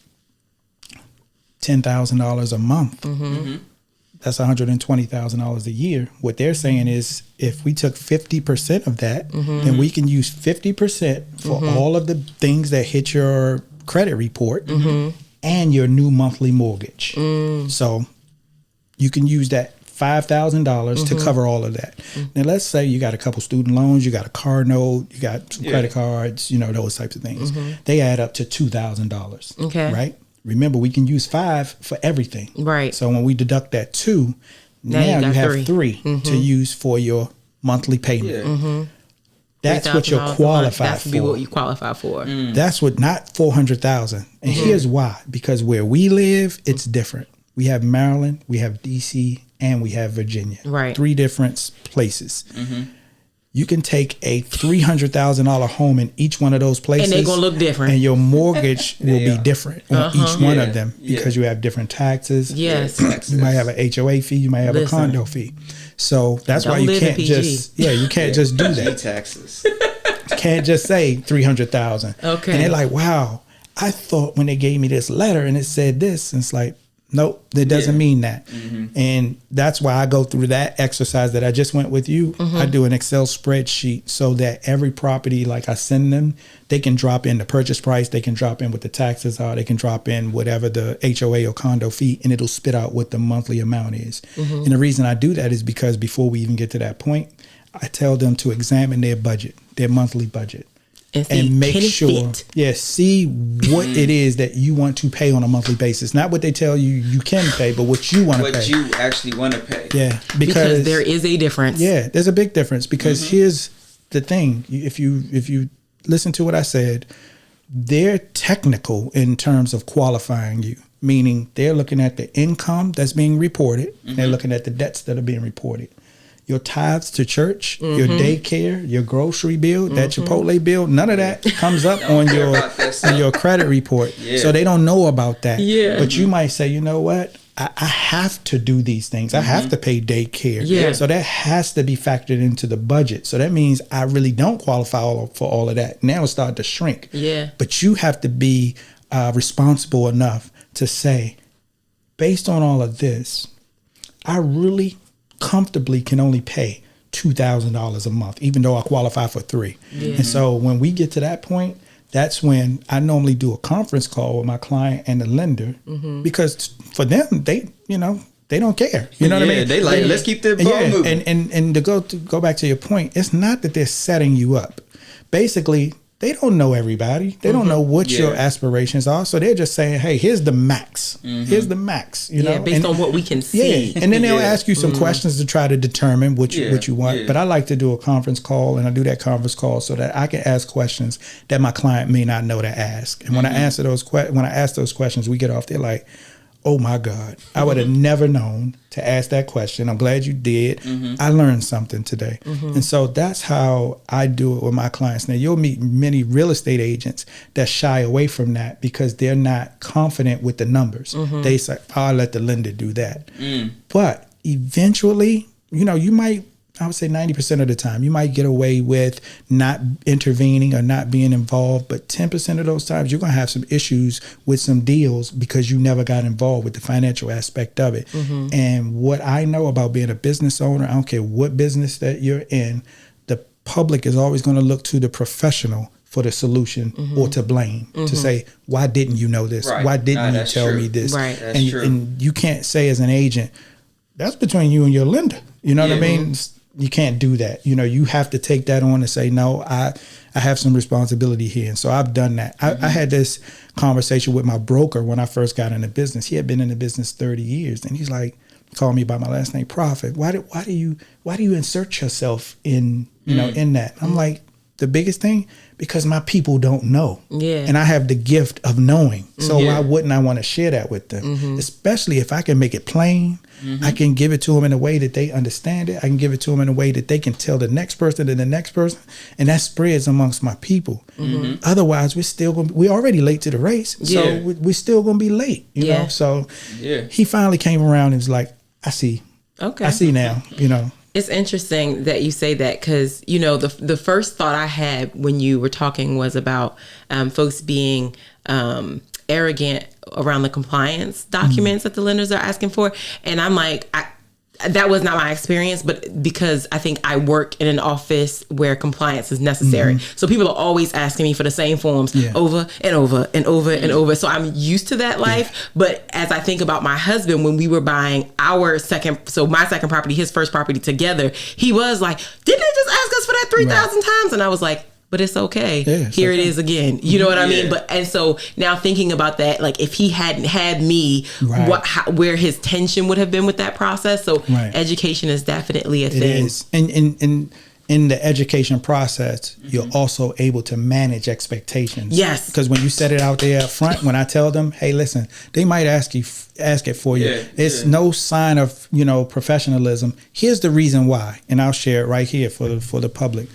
$10,000 a month, that's $120,000 a year. What they're saying is if we took 50% of that, then we can use 50% for all of the things that hit your credit report and your new monthly mortgage. So you can use that $5,000 to cover all of that. Now let's say you got a couple student loans, you got a car note, you got some credit cards, those types of things. They add up to $2,000. Okay. Right? Remember, we can use 5 for everything. Right. So when we deduct that 2, now you have 3 to use for your monthly payment. That's what you're qualified for. That's what you qualify for. That's what, not $400,000. And here's why. Because where we live, it's different. We have Maryland, we have DC, and we have Virginia. Right. 3 different places. You can take a $300,000 home in each one of those places, and they're gonna look different. And your mortgage will be different on each one of them because you have different taxes. Yes. You might have an HOA fee. You might have a condo fee. So that's why you can't just you can't just do that. Taxes. You can't just say $300,000. Okay. And they're like, wow, I thought when they gave me this letter and it said this, and it's like, nope, that doesn't mean that. And that's why I go through that exercise that I just went with you. I do an Excel spreadsheet so that every property, like I send them, they can drop in the purchase price, they can drop in what the taxes are, they can drop in whatever the HOA or condo fee, and it'll spit out what the monthly amount is. And the reason I do that is because before we even get to that point, I tell them to examine their budget, their monthly budget. And make sure, see what it is that you want to pay on a monthly basis. Not what they tell you you can pay, but what you want to pay. What you actually want to pay. Yeah, because there is a difference. Yeah, there's a big difference because here's the thing. If you listen to what I said, they're technical in terms of qualifying you, meaning they're looking at the income that's being reported. They're looking at the debts that are being reported. Your tithes to church, your daycare, your grocery bill, that Chipotle bill, none of that comes up on your credit report. So they don't know about that. But you might say, you know what? I have to do these things. I have to pay daycare. So that has to be factored into the budget. So that means I really don't qualify for all of that. Now it's starting to shrink. But you have to be responsible enough to say, based on all of this, I really comfortably can only pay $2,000 a month, even though I qualify for 3. And so when we get to that point, that's when I normally do a conference call with my client and the lender, because for them, they don't care. You know what I mean? They like, let's keep the ball moving. And to go back to your point, it's not that they're setting you up. Basically, they don't know everybody. They don't know what your aspirations are. So they're just saying, hey, here's the max. Here's the max. Based on what we can see. And then they'll ask you some questions to try to determine what you want. But I like to do a conference call, and I do that conference call so that I can ask questions that my client may not know to ask. And when I ask those questions, we get off there like, oh my God, I would have never known to ask that question. I'm glad you did. I learned something today. And so that's how I do it with my clients. Now, you'll meet many real estate agents that shy away from that because they're not confident with the numbers. They say, I'll let the lender do that. But eventually, you might I would say 90% of the time. You might get away with not intervening or not being involved, but 10% of those times you're going to have some issues with some deals because you never got involved with the financial aspect of it. And what I know about being a business owner, I don't care what business that you're in, the public is always going to look to the professional for the solution or to blame, to say, why didn't you know this? Right. Why didn't you tell true. me this? Right. That's true. And you can't say as an agent, that's between you and your lender. You know what I mean? You can't do that. You know, you have to take that on and say, no, I have some responsibility here. And so I've done that. I had this conversation with my broker when I first got into business. He had been in the business 30 years. And he's like, called me by my last name, Prophet. Why do you insert yourself in, in that? I'm like, the biggest thing, because my people don't know. Yeah. And I have the gift of knowing. So why wouldn't I want to share that with them? Especially if I can make it plain. I can give it to them in a way that they understand it. I can give it to them in a way that they can tell the next person and the next person. And that spreads amongst my people. Otherwise, we're already late to the race. So we're still going to be late, you know? So he finally came around and was like, I see. Okay. I see now, It's interesting that you say that because, the first thought I had when you were talking was about folks being arrogant around the compliance documents that the lenders are asking for. And I'm like, that was not my experience, but because I think I work in an office where compliance is necessary. So people are always asking me for the same forms over and over and over and over. So I'm used to that life. But as I think about my husband, when we were buying my second property, his first property together, he was like, didn't they just ask us for that 3,000 times? And I was like, but it's okay. Yeah, Here it is again. You know what I mean? And so now thinking about that, like if he hadn't had me, where his tension would have been with that process. So education is definitely a thing. It is. And in the education process, you're also able to manage expectations. Yes. Because when you set it out there up front, when I tell them, hey, listen, they might ask it for you. It's no sign of, professionalism. Here's the reason why. And I'll share it right here for the public.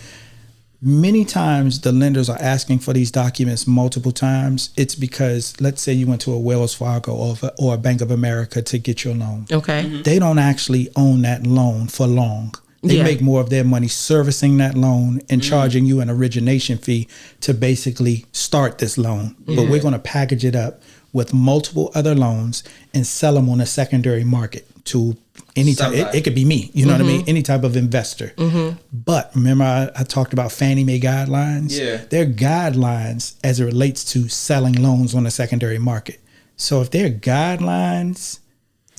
Many times the lenders are asking for these documents multiple times. It's because, let's say you went to a Wells Fargo or a Bank of America to get your loan. Okay. They don't actually own that loan for long. They make more of their money servicing that loan and charging you an origination fee to basically start this loan. But we're going to package it up with multiple other loans and sell them on a secondary market to any type. It could be me, you know what I mean? Any type of investor. But remember, I talked about Fannie Mae guidelines. They're guidelines as it relates to selling loans on the secondary market. So if they're guidelines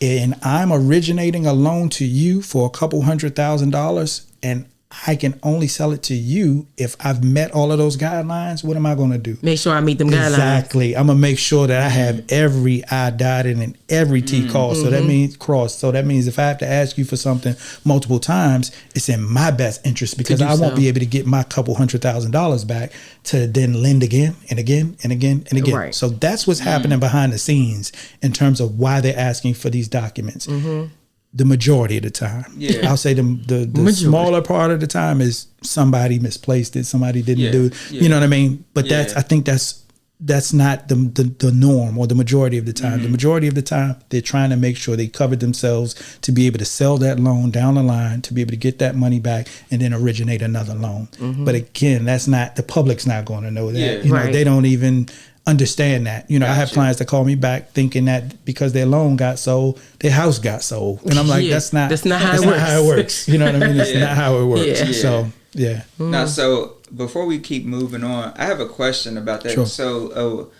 and I'm originating a loan to you for a couple $100,000 and I can only sell it to you if I've met all of those guidelines, what am I going to do? Make sure I meet them guidelines. Exactly. I'm going to make sure that I have every I dotted and every T crossed. So that means crossed. So that means if I have to ask you for something multiple times, it's in my best interest because I won't be able to get my couple $100,000 back to then lend again and again and again and again. Right. So that's what's happening behind the scenes in terms of why they're asking for these documents. The majority of the time. I'll say the smaller part of the time is somebody misplaced it, somebody didn't do it. You know what I mean? But I think that's not the norm or the majority of the time. The majority of the time, they're trying to make sure they covered themselves to be able to sell that loan down the line, to be able to get that money back and then originate another loan. But again, the public's not going to know that. They don't even understand that. I have clients that call me back thinking that because their loan got sold, their house got sold. And I'm like, that's not how it works. You know what I mean? That's not how it works. So, Now, so before we keep moving on, I have a question about that. Sure. So,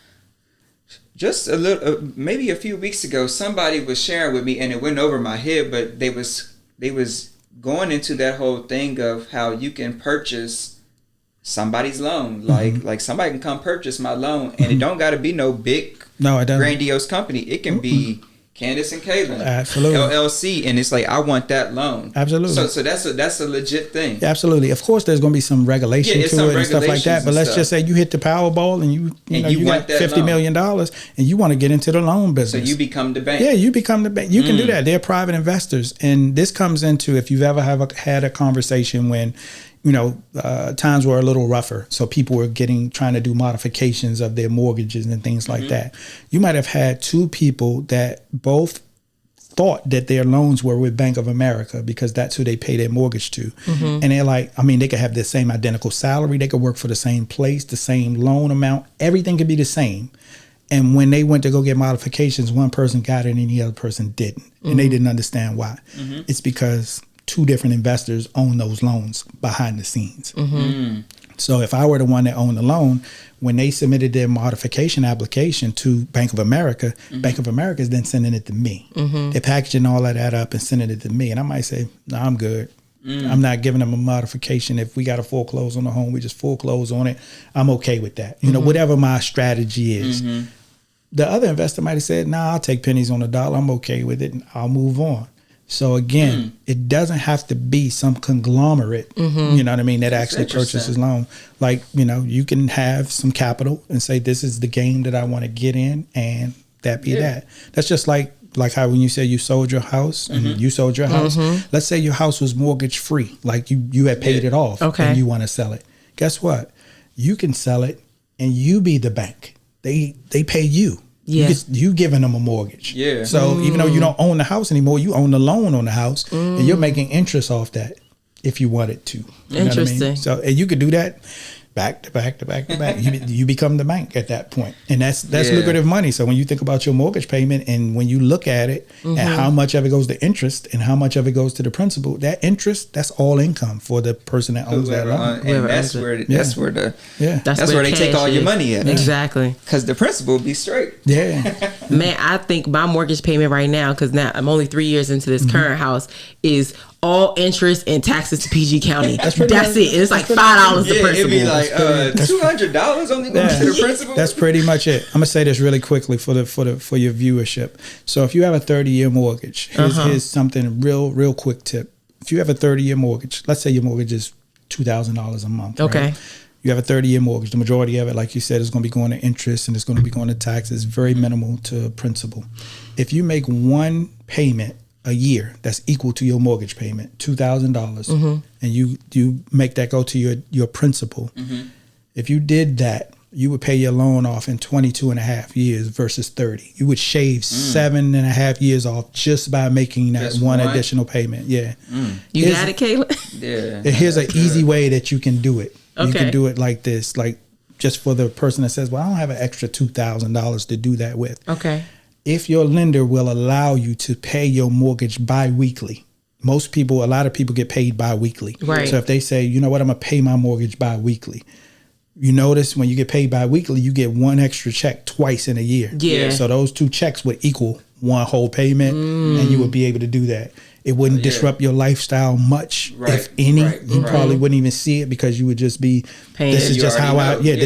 just a little, maybe a few weeks ago, somebody was sharing with me and it went over my head, but they was going into that whole thing of how you can purchase somebody's loan, like somebody can come purchase my loan, and it don't got to be no big, grandiose company. It can be Candace and Kaylin, absolutely, LLC, and it's like I want that loan, absolutely. So that's a legit thing. Absolutely, of course, there's going to be some regulation to it and stuff like that. But let's just say you hit the Powerball and you got $50 million and you want to get into the loan business. So you become the bank. Yeah, you become the bank. You can do that. They're private investors, and this comes into if you've ever had a conversation when times were a little rougher. So people were trying to do modifications of their mortgages and things like that. You might have had two people that both thought that their loans were with Bank of America because that's who they pay their mortgage to. And they're like, I mean, they could have the same identical salary. They could work for the same place, the same loan amount. Everything could be the same. And when they went to go get modifications, one person got it and the other person didn't. And they didn't understand why. It's because two different investors own those loans behind the scenes. So if I were the one that owned the loan, when they submitted their modification application to Bank of America, Bank of America is then sending it to me. They're packaging all of that up and sending it to me. And I might say, no, I'm good. I'm not giving them a modification. If we got to foreclose on the home, we just foreclose on it. I'm okay with that. You know, whatever my strategy is. The other investor might have said, nah, I'll take pennies on the dollar. I'm okay with it and I'll move on. So again, it doesn't have to be some conglomerate, you know what I mean, that actually purchases loan. Like, you know, you can have some capital and say, this is the game that I want to get in, and that be that. That's just like how when you say you sold your house and you sold your house, let's say your house was mortgage free, like you had paid it off and you want to sell it. Guess what? You can sell it and you be the bank. They pay you. Yeah. You giving them a mortgage. Yeah. So even though you don't own the house anymore, you own the loan on the house, and you're making interest off that if you wanted to. You Interesting. Know what I mean? So and you could do that back to back to back to back. You become the bank at that point, and that's lucrative money. So when you think about your mortgage payment, and when you look at it and how much of it goes to interest and how much of it goes to the principal, that interest, that's all income for the person that owns that loan. And that's where they take all your money at. Exactly. Because the principal be straight. Yeah. Man, I think my mortgage payment right now, because now I'm only 3 years into this current house, is all interest and taxes to PG County. That's it. It's like $5 the principal. It'd be like $200 only goes to the principal. That's pretty much it. I'm gonna say this really quickly for your viewership. So if you have a 30-year mortgage, here's something real quick tip. If you have a 30-year mortgage, let's say your mortgage is $2,000 a month. Okay. Right? You have a 30-year mortgage. The majority of it, like you said, is going to be going to interest and it's going to be going to taxes. Very minimal to principal. If you make one payment a year that's equal to your mortgage payment, $2,000, and you make that go to your principal. If you did that, you would pay your loan off in 22 and a half years versus 30. You would shave 7.5 years off just by making that one additional payment. Yeah. You got it, Kayla? Yeah. Here's an easy way that you can do it. You can do it like this, like just for the person that says, well, I don't have an extra $2,000 to do that with. Okay. If your lender will allow you to pay your mortgage bi-weekly, a lot of people get paid bi-weekly. Right. So if they say, you know what, I'm going to pay my mortgage bi-weekly. You notice when you get paid bi-weekly, you get one extra check twice in a year. Yeah. So those two checks would equal one whole payment, and you would be able to do that. It wouldn't disrupt your lifestyle much, if any. You probably wouldn't even see it because you would just be, this is just how I live.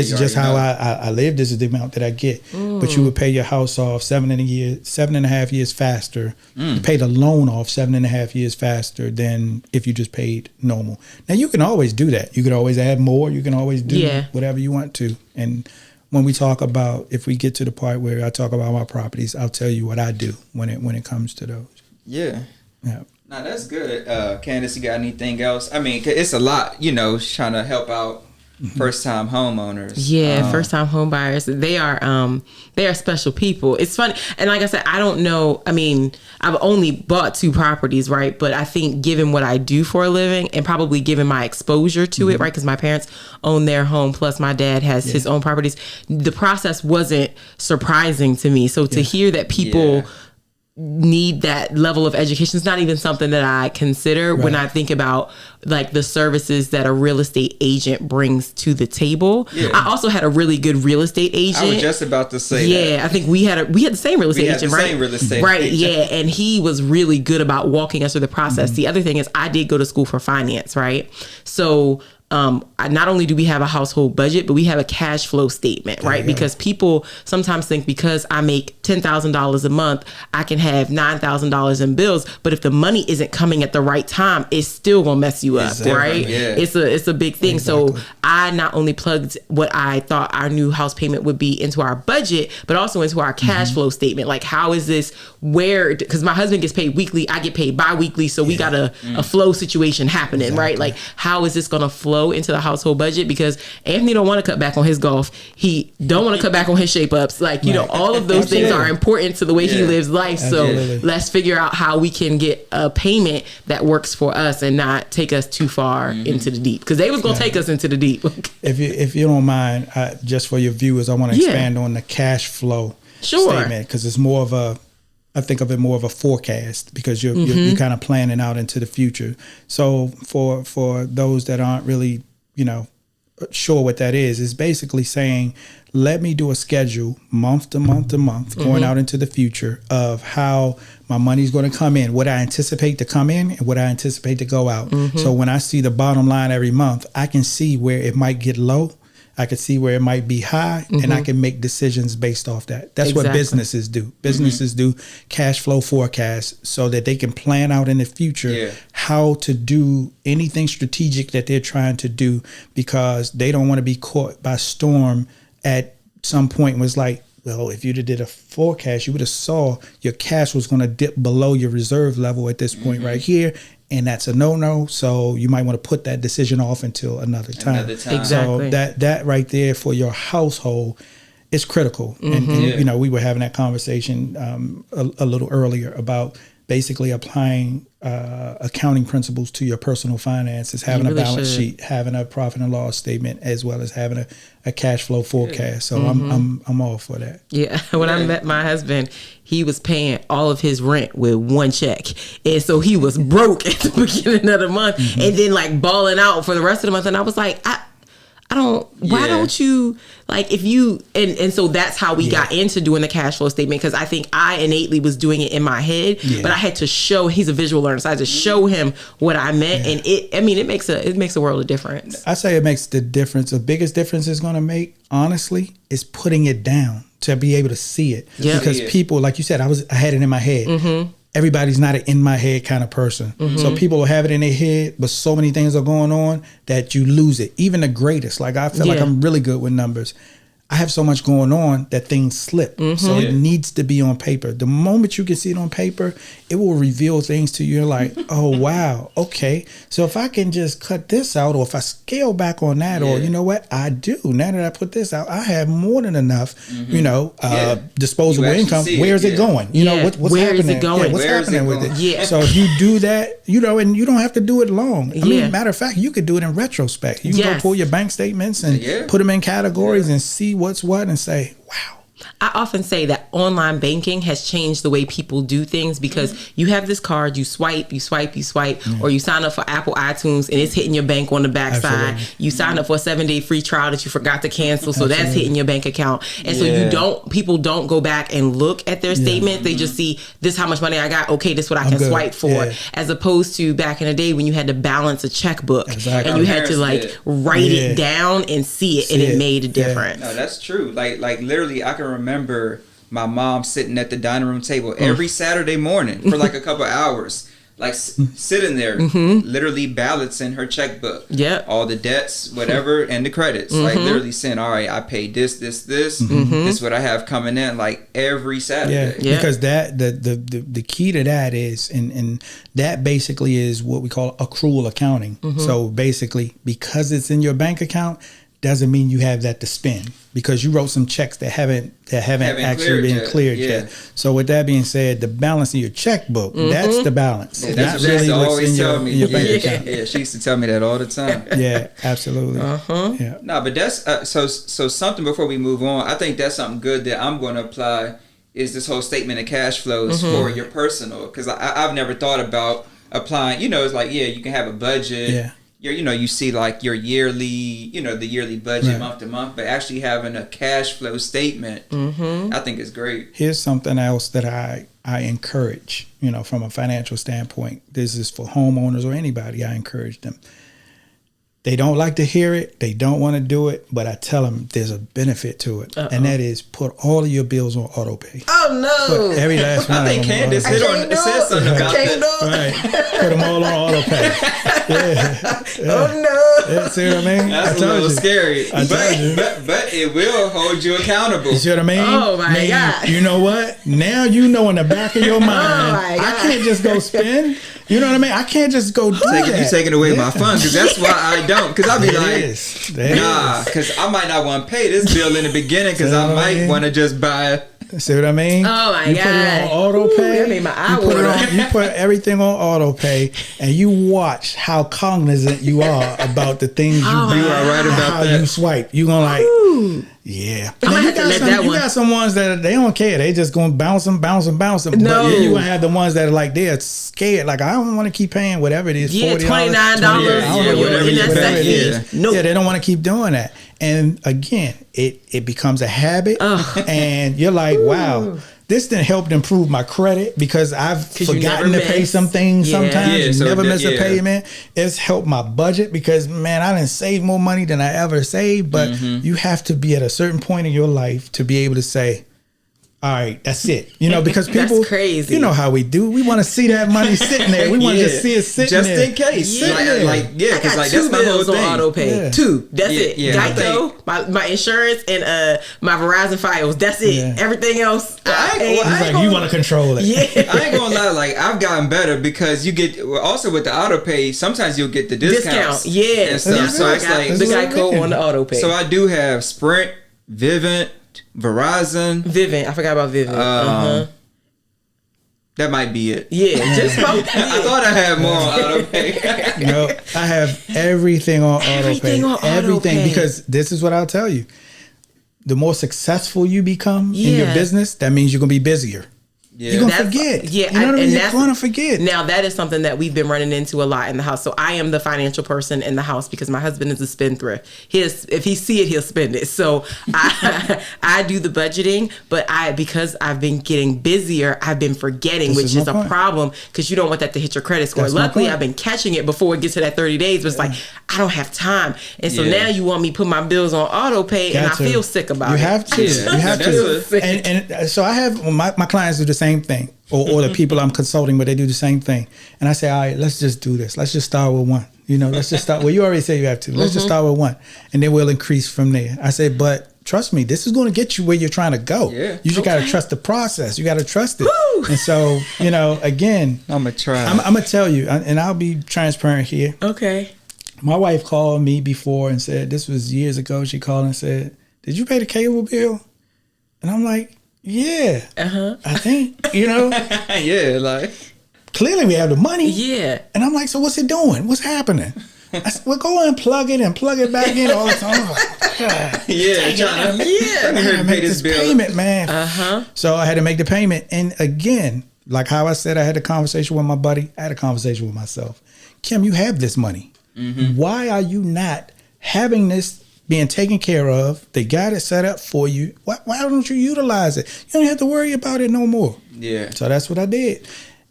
This is the amount that I get. But you would pay your house off 7.5 years faster. You pay the loan off 7.5 years faster than if you just paid normal. Now you can always do that. You can always add more. You can always do whatever you want to. And when we talk about, if we get to the part where I talk about my properties, I'll tell you what I do when it comes to those. Yeah. Yeah. Now that's good. Candace, you got anything else? I mean, it's a lot, trying to help out first-time homeowners. Yeah, first-time home buyers. They are special people. It's funny. And like I said, I don't know. I mean, I've only bought 2 properties, right? But I think given what I do for a living and probably given my exposure to it, right? Because my parents own their home, plus my dad has his own properties. The process wasn't surprising to me. So to hear that people need that level of education is not even something that I consider when I think about like the services that a real estate agent brings to the table. I also had a really good real estate agent. I was just about to say that. I think we had the same real estate agent, right? Same real estate right, agent. and he was really good about walking us through the process. The other thing is I did go to school for finance, right? So not only do we have a household budget, but we have a cash flow statement, right? Because people sometimes think because I make $10,000 a month, I can have $9,000 in bills. But if the money isn't coming at the right time, it's still gonna mess you up, right? Yeah. It's a big thing. So I not only plugged what I thought our new house payment would be into our budget, but also into our cash flow statement. Like, how is this? Because my husband gets paid weekly, I get paid bi-weekly, so we got a flow situation happening, right? Like, how is this gonna flow flow into the household budget, because Anthony don't want to cut back on his golf. He don't want to cut back on his shape ups. Like, you know, all of those things are important to the way he lives life. Absolutely. So let's figure out how we can get a payment that works for us and not take us too far into the deep, because they was going to take us into the deep. If you don't mind, just for your viewers, I want to expand on the cash flow statement, because it's more of a, I think of it more of a forecast, because you're kind of planning out into the future. So for those that aren't really, you know, sure what that is basically saying, let me do a schedule month to month to month, going out into the future of how my money's going to come in, what I anticipate to come in and what I anticipate to go out. So when I see the bottom line every month, I can see where it might get low. I can see where it might be high, and I can make decisions based off that. That's what businesses do. Businesses do cash flow forecasts so that they can plan out in the future how to do anything strategic that they're trying to do, because they don't want to be caught by storm at some point. Was like, well, if you'd have did a forecast, you would have saw your cash was going to dip below your reserve level at this point right here. And that's a no-no. So you might want to put that decision off until another time. Exactly. So that right there for your household is critical. And you know, we were having that conversation a little earlier about basically applying accounting principles to your personal finances, having a balance sheet, having a profit and loss statement, as well as having a cash flow forecast. So I'm all for that. Yeah. When I met my husband, he was paying all of his rent with one check. And so he was broke at the beginning of the month and then like balling out for the rest of the month. And I was like, I don't, why don't you, like, if you, and so that's how we got into doing the cash flow statement, because I think I innately was doing it in my head, but I had to show, he's a visual learner, so I had to show him what I meant, and it makes a world of difference. I say it makes the difference. The biggest difference it's going to make, honestly, is putting it down to be able to see it. Because people, like you said, I had it in my head. Everybody's not an in my head kind of person. So people will have it in their head, but so many things are going on that you lose it. Even the greatest. Like I feel like I'm really good with numbers. I have so much going on that things slip. So it needs to be on paper. The moment you can see it on paper, it will reveal things to you. You're like, oh, wow. Okay. So if I can just cut this out, or if I scale back on that, or you know what, I do. Now that I put this out, I have more than enough, you know, disposable income. Where's it going? You know, what's Where happening? is it going? What's happening with it? Yeah. So if you do that, you know, and you don't have to do it long. I mean, matter of fact, you could do it in retrospect. You can go pull your bank statements and put them in categories and see what's what and say, wow. I often say that online banking has changed the way people do things, because you have this card, you swipe, or you sign up for Apple iTunes and it's hitting your bank on the backside. You sign up for a 7-day free trial that you forgot to cancel, so that's hitting your bank account. And so people don't go back and look at their statement. They just see, this how much money I got. Okay, this what I can swipe for. As opposed to back in the day when you had to balance a checkbook and you had to like write it down and see it, and it made a difference. No, that's true. Like literally, I can remember my mom sitting at the dining room table every Saturday morning for like a couple hours, like sitting there, literally balancing her checkbook. All the debts, whatever, and the credits. Like literally saying, all right, I paid this. This is what I have coming in, like every Saturday. Because that the key to that is, and that basically is what we call accrual accounting. So basically, because it's in your bank account, doesn't mean you have that to spend, because you wrote some checks that haven't actually been cleared yet. So with that being said, the balance in your checkbook, that's the balance. That's not what really she what's always tell me. in your bank account. Yeah, she used to tell me that all the time. Yeah, absolutely. No, but that's so something before we move on. I think that's something good that I'm going to apply, is this whole statement of cash flows for your personal, because I've never thought about applying. You know, it's like, you can have a budget. You see like your yearly, the yearly budget month to month, but actually having a cash flow statement, I think is great. Here's something else that I encourage, from a financial standpoint. This is for homeowners or anybody. I encourage them. They don't like to hear it. They don't want to do it, but I tell them there's a benefit to it. And that is, put all of your bills on auto pay. Oh, no. Put every last one. I think Candace said something about that. Right. Put them all on auto pay. Oh, no. Yeah, see what I mean? That's a little scary. I told you. But it will hold you accountable. You see what I mean? Oh my God. You know what? Now you know in the back of your mind, my God. I can't just go spend. You know what I mean? I can't just go do that. You taking away my funds, because that's why I don't. Because I'll be There because I might not want to pay this bill in the beginning, because I might want to just buy. See what I mean? Oh my you God. put it on auto pay. That made my eye water. You put everything on auto pay, and you watch how cognizant you are about the things you do. You are right about how that. you swipe. You gonna like, yeah. I might have to let that You one. got some ones that they don't care. They just gonna bounce them. No. But then you gonna have the ones that are like they're scared. Like, I don't want to keep paying whatever it is. Yeah, $40, $29. Yeah, whatever in that it section. is. No. Yeah, they don't want to keep doing that. And again, it becomes a habit, and you're like, wow. This didn't help to improve my credit because I've forgotten to pay some things sometimes. Yeah, you so never miss a yeah. payment. It's helped my budget because, man, I didn't save more money than I ever saved. But you have to be at a certain point in your life to be able to say, all right, that's it. You know, because people, That's crazy. you know how we do. We want to see that money sitting there. We want to just see it sitting just there. in case. Yeah. Because I got that's two my whole bills on thing. auto pay. Yeah. 2. That's Yeah, it. yeah. Geico, my insurance, and my Verizon Files. That's it. Yeah. everything else. I ain't It's like you want to control it. Yeah. I ain't gonna lie, like I've gotten better because you get also with the auto pay. Sometimes you'll get the discounts, Discount. Yeah. and stuff. That's So why I it's got like the Geico on the auto pay. So I do have Sprint, Vivint, Verizon. Vivint. I forgot about Vivint. That might be it. Yeah. Just I thought I had more on auto pay. No, I have everything on auto pay. Everything on auto Everything, pay. because this is what I'll tell you. The more successful you become in your Yeah. business, that means you're going to be busier. Yeah. You're going to That's- forget. yeah, You know what I mean? and You're that's- going to forget. Now that is something that we've been running into a lot in the house. So I am the financial person in the house because my husband is a spendthrift. If he see it, he'll spend it. So I do the budgeting, but because I've been getting busier, I've been forgetting, This which is is my a point. problem because you don't want that to hit your credit score. That's my Luckily, point. I've been catching it before it gets to that 30 days, but it's like I don't have time, and so Yeah. now you want me to put my bills on auto pay, and I Got to. feel sick about You it. have to. Yeah. You have That's to. a- And so I have my clients do the same thing, or the people I'm consulting with, they do the same thing. And I say, all right, let's just do this. Let's just start with one. You know, let's just start. Well, you already said you have to. Let's just start with one, and then we'll increase from there. I say, but trust me, this is going to get you where you're trying to go. Yeah. You just got to trust the process. You got to trust it. Woo! And so, you know, again, I'm gonna try. I'm gonna tell you, and I'll be transparent here. Okay. My wife called me before and said, this was years ago. She called and said, did you pay the cable bill? And I'm like, yeah, I think, you know, Yeah, like clearly we have the money. Yeah. And I'm like, so what's it doing? What's happening? I said, well, go and plug it back in all the time. I'm like, God, yeah, trying to Yeah. I gotta make this payment, man. So I had to make the payment. And again, like how I said, I had a conversation with my buddy. I had a conversation with myself. Kim, you have this money. Why are you not having this being taken care of? They got it set up for you. Why don't you utilize it? You don't have to worry about it no more. Yeah. So that's what I did.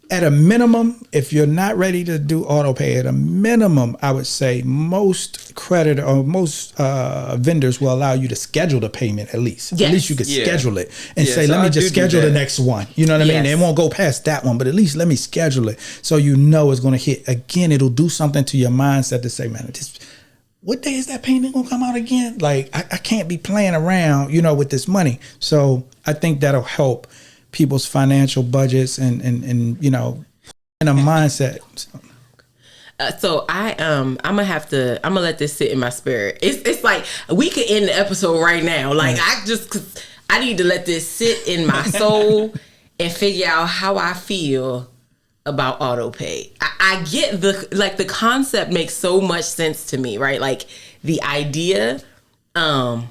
At a minimum, if you're not ready to do auto pay, at a minimum, I would say most credit or most vendors will allow you to schedule the payment at least. Yes. At least you could Yeah. schedule it and Yeah, say, so let me I just do schedule the that. next one. You know what I mean? Yes. It won't go past that one, but at least let me schedule it so you know it's going to hit. Again, it'll do something to your mindset to say, man, what day is that payment going to come out again? Like, I can't be playing around, you know, with this money. So I think that'll help people's financial budgets and you know, in a mindset. So I'm gonna let this sit in my spirit. It's like we could end the episode right now. Like cause I need to let this sit in my soul and figure out how I feel about auto pay. I get the concept makes so much sense to me, right? Like the idea, how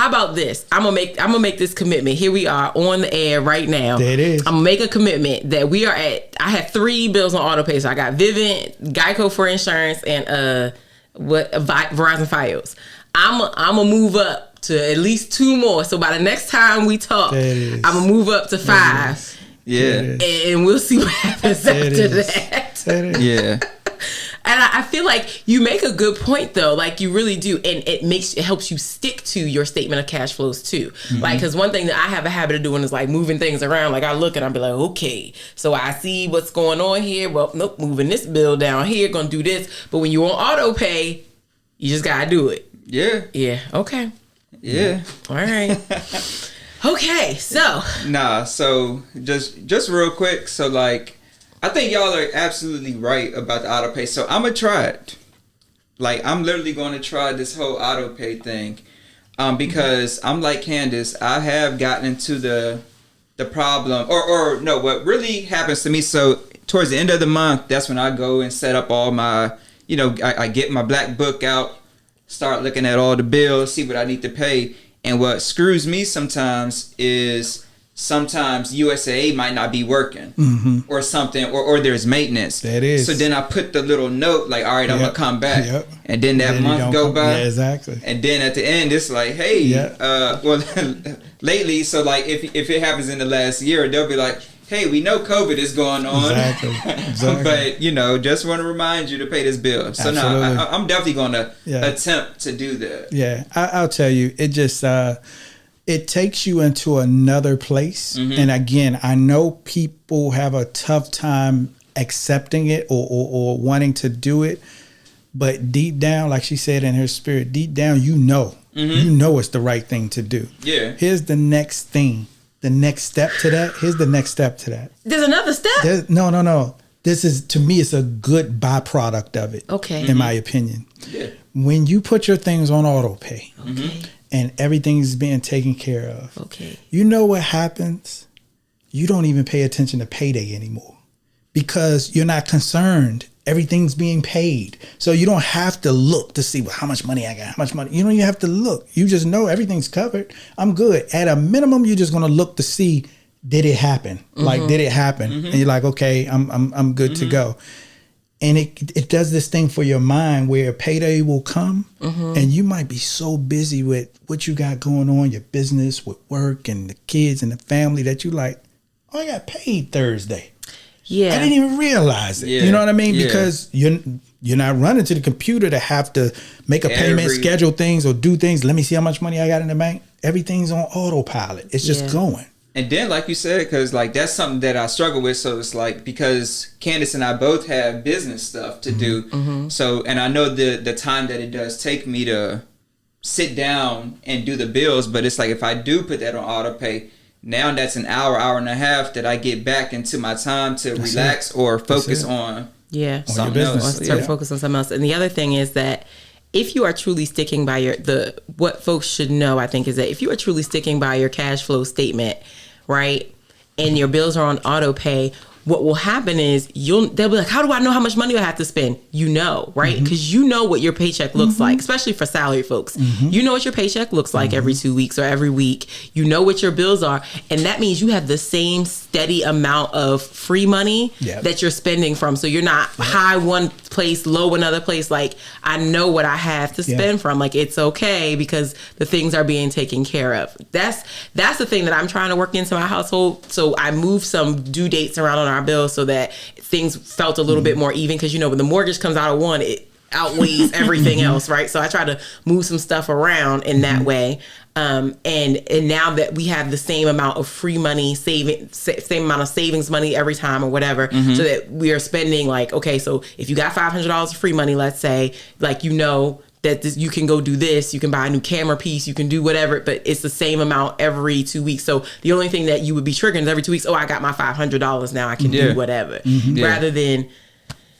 about this? I'm gonna make this commitment. Here we are on the air right now. There it is. I'm gonna make a commitment that I have 3 bills on auto pay. So I got Vivint, Geico for insurance, and Verizon Files. I'm gonna move up to at least 2 more. So by the next time we talk, There it is. I'm gonna move up to 5. Yeah. There it is. And we'll see what happens There it after is. that. There it is. Yeah. And I feel like you make a good point though. Like you really do. And it helps you stick to your statement of cash flows too. Like, because one thing that I have a habit of doing is like moving things around. Like I look and I'll be like, okay, so I see what's going on here. Well, nope, moving this bill down here, gonna do this. But when you're on auto pay, you just gotta do it. Yeah. Yeah. Okay. Yeah. All right. Okay. So. So just real quick. So like, I think y'all are absolutely right about the auto pay. So I'm gonna try it. Like I'm literally going to try this whole auto pay thing, because I'm like Candace. I have gotten into the problem, or no. What really happens to me? So towards the end of the month, that's when I go and set up all my. I get my black book out. Start looking at all the bills, see what I need to pay. And what screws me sometimes is sometimes USAA might not be working or something, or there's maintenance. That is. So then I put the little note like, all right, I'm going to come back. Yep. And then that month go by. Yeah, exactly. And then at the end, it's like, hey, well, lately, so like if it happens in the last year, they'll be like, hey, we know COVID is going on. Exactly. But, just want to remind you to pay this bill. So now I'm definitely going to attempt to do that. Yeah, I'll tell you, it just, it takes you into another place. And again, I know people have a tough time accepting it or wanting to do it. But deep down, like she said in her spirit, deep down, you know it's the right thing to do. Yeah. Here's the next thing. The next step to that. Here's the next step to that. There's another step? No. This is, to me, it's a good byproduct of it. Okay. In my opinion. Yeah. When you put your things on auto pay and everything's being taken care of, you know what happens? You don't even pay attention to payday anymore because you're not concerned. Everything's being paid. So you don't have to look to see how much money I got, how much money. You don't even have to look. You just know everything's covered. I'm good. At a minimum, you're just going to look to see, did it happen? Like, did it happen? And you're like, okay, I'm good to go. And it does this thing for your mind where payday will come and you might be so busy with what you got going on, your business, with work and the kids and the family that you like, oh, I got paid Thursday. Yeah, I didn't even realize it. Yeah. You know what I mean? Because you're not running to the computer to have to make a payment, schedule things, or do things. Let me see how much money I got in the bank. Everything's on autopilot. It's just going. And then, like you said, because like that's something that I struggle with. So it's like because Candace and I both have business stuff to do. So, and I know the time that it does take me to sit down and do the bills. But it's like if I do put that on auto pay, now that's an hour and a half that I get back into my time to relax or focus on something else. Or focus on something else. And the other thing is that if you are truly sticking by what folks should know, I think, is that if you are truly sticking by your cash flow statement, right, and your bills are on auto pay, what will happen is they'll be like, how do I know how much money I have to spend? Right? Because you know what your paycheck looks like, especially for salary folks. You know what your paycheck looks like every 2 weeks or every week. You know what your bills are. And that means you have the same steady amount of free money that you're spending from. So you're not high one place, low another place. Like, I know what I have to spend from. Like, it's okay because the things are being taken care of. That's the thing that I'm trying to work into my household. So I moved some due dates around on our bills so that things felt a little bit more even, because when the mortgage comes out of one, it outweighs everything else, right? So I try to move some stuff around in that way, and now that we have the same amount of free money, same amount of savings money every time or whatever, so that we are spending like, okay, so if you got $500 of free money, let's say, like, that you can go do this, you can buy a new camera piece, you can do whatever, but it's the same amount every 2 weeks. So the only thing that you would be triggering is every 2 weeks, I got my $500 now, I can do whatever, rather than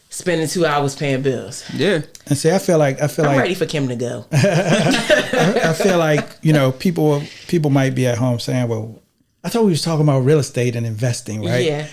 spending 2 hours paying bills. Yeah. And see, I feel like I'm ready for Kim to go. I feel like, people might be at home saying, well, I thought we was talking about real estate and investing, right? Yeah.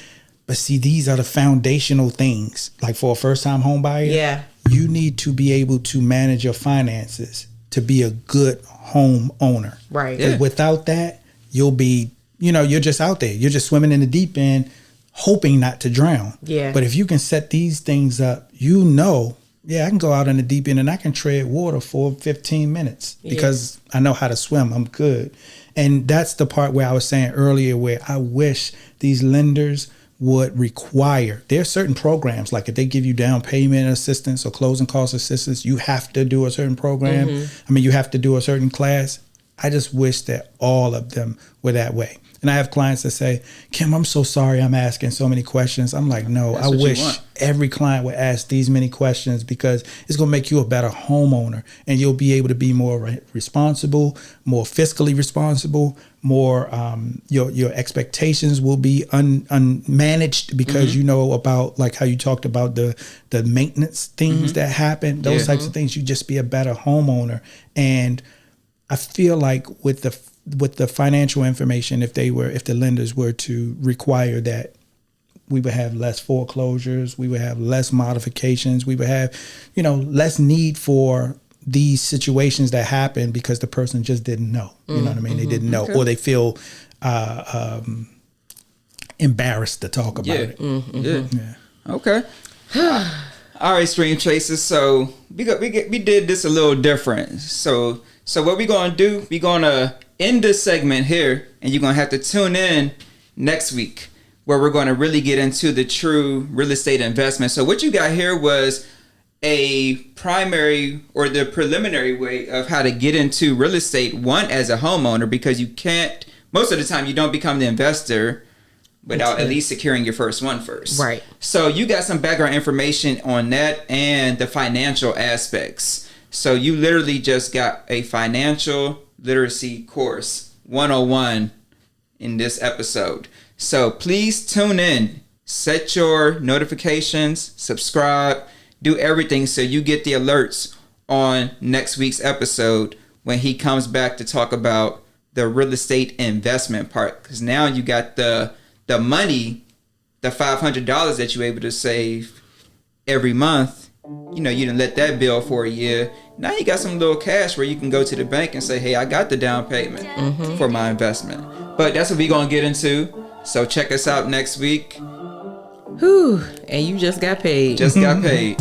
But see, these are the foundational things. Like for a first-time home buyer, you need to be able to manage your finances to be a good home owner. Right. Because without that, you'll be, you're just out there. You're just swimming in the deep end, hoping not to drown. Yeah. But if you can set these things up, I can go out in the deep end and I can tread water for 15 minutes because I know how to swim. I'm good. And that's the part where I was saying earlier where I wish these lenders would require, there are certain programs, like if they give you down payment assistance or closing cost assistance, you have to do a certain program. I mean, you have to do a certain class. I just wish that all of them were that way. And I have clients that say, Kim, I'm so sorry I'm asking so many questions. I'm like, no, I wish every client would ask these many questions, because it's going to make you a better homeowner, and you'll be able to be more responsible, more fiscally responsible, more your expectations will be unmanaged, because you know about, like how you talked about the maintenance things that happen, those types of things. You just be a better homeowner. And I feel like with the financial information, if the lenders were to require that, we would have less foreclosures, we would have less modifications, we would have, less need for these situations that happen because the person just didn't know. You know what I mean? They didn't know, or they feel embarrassed to talk about it. Yeah. Okay. All right, Stream Chasers. So we did this a little different. So what we're gonna do? We're gonna end this segment here, and you're gonna have to tune in next week, where we're going to really get into the true real estate investment. So what you got here was a primary or the preliminary way of how to get into real estate, one, as a homeowner, because you can't, most of the time you don't become the investor without at least securing your first one first. Right. So you got some background information on that and the financial aspects. So you literally just got a financial literacy course 101 in this episode. So please tune in, set your notifications, subscribe, do everything so you get the alerts on next week's episode when he comes back to talk about the real estate investment part. Because now you got the money, the $500 that you're able to save every month. You didn't let that bill for a year. Now you got some little cash where you can go to the bank and say, hey, I got the down payment for my investment. But that's what we're going to get into. So check us out next week. Whew, and you just got paid. Just got paid.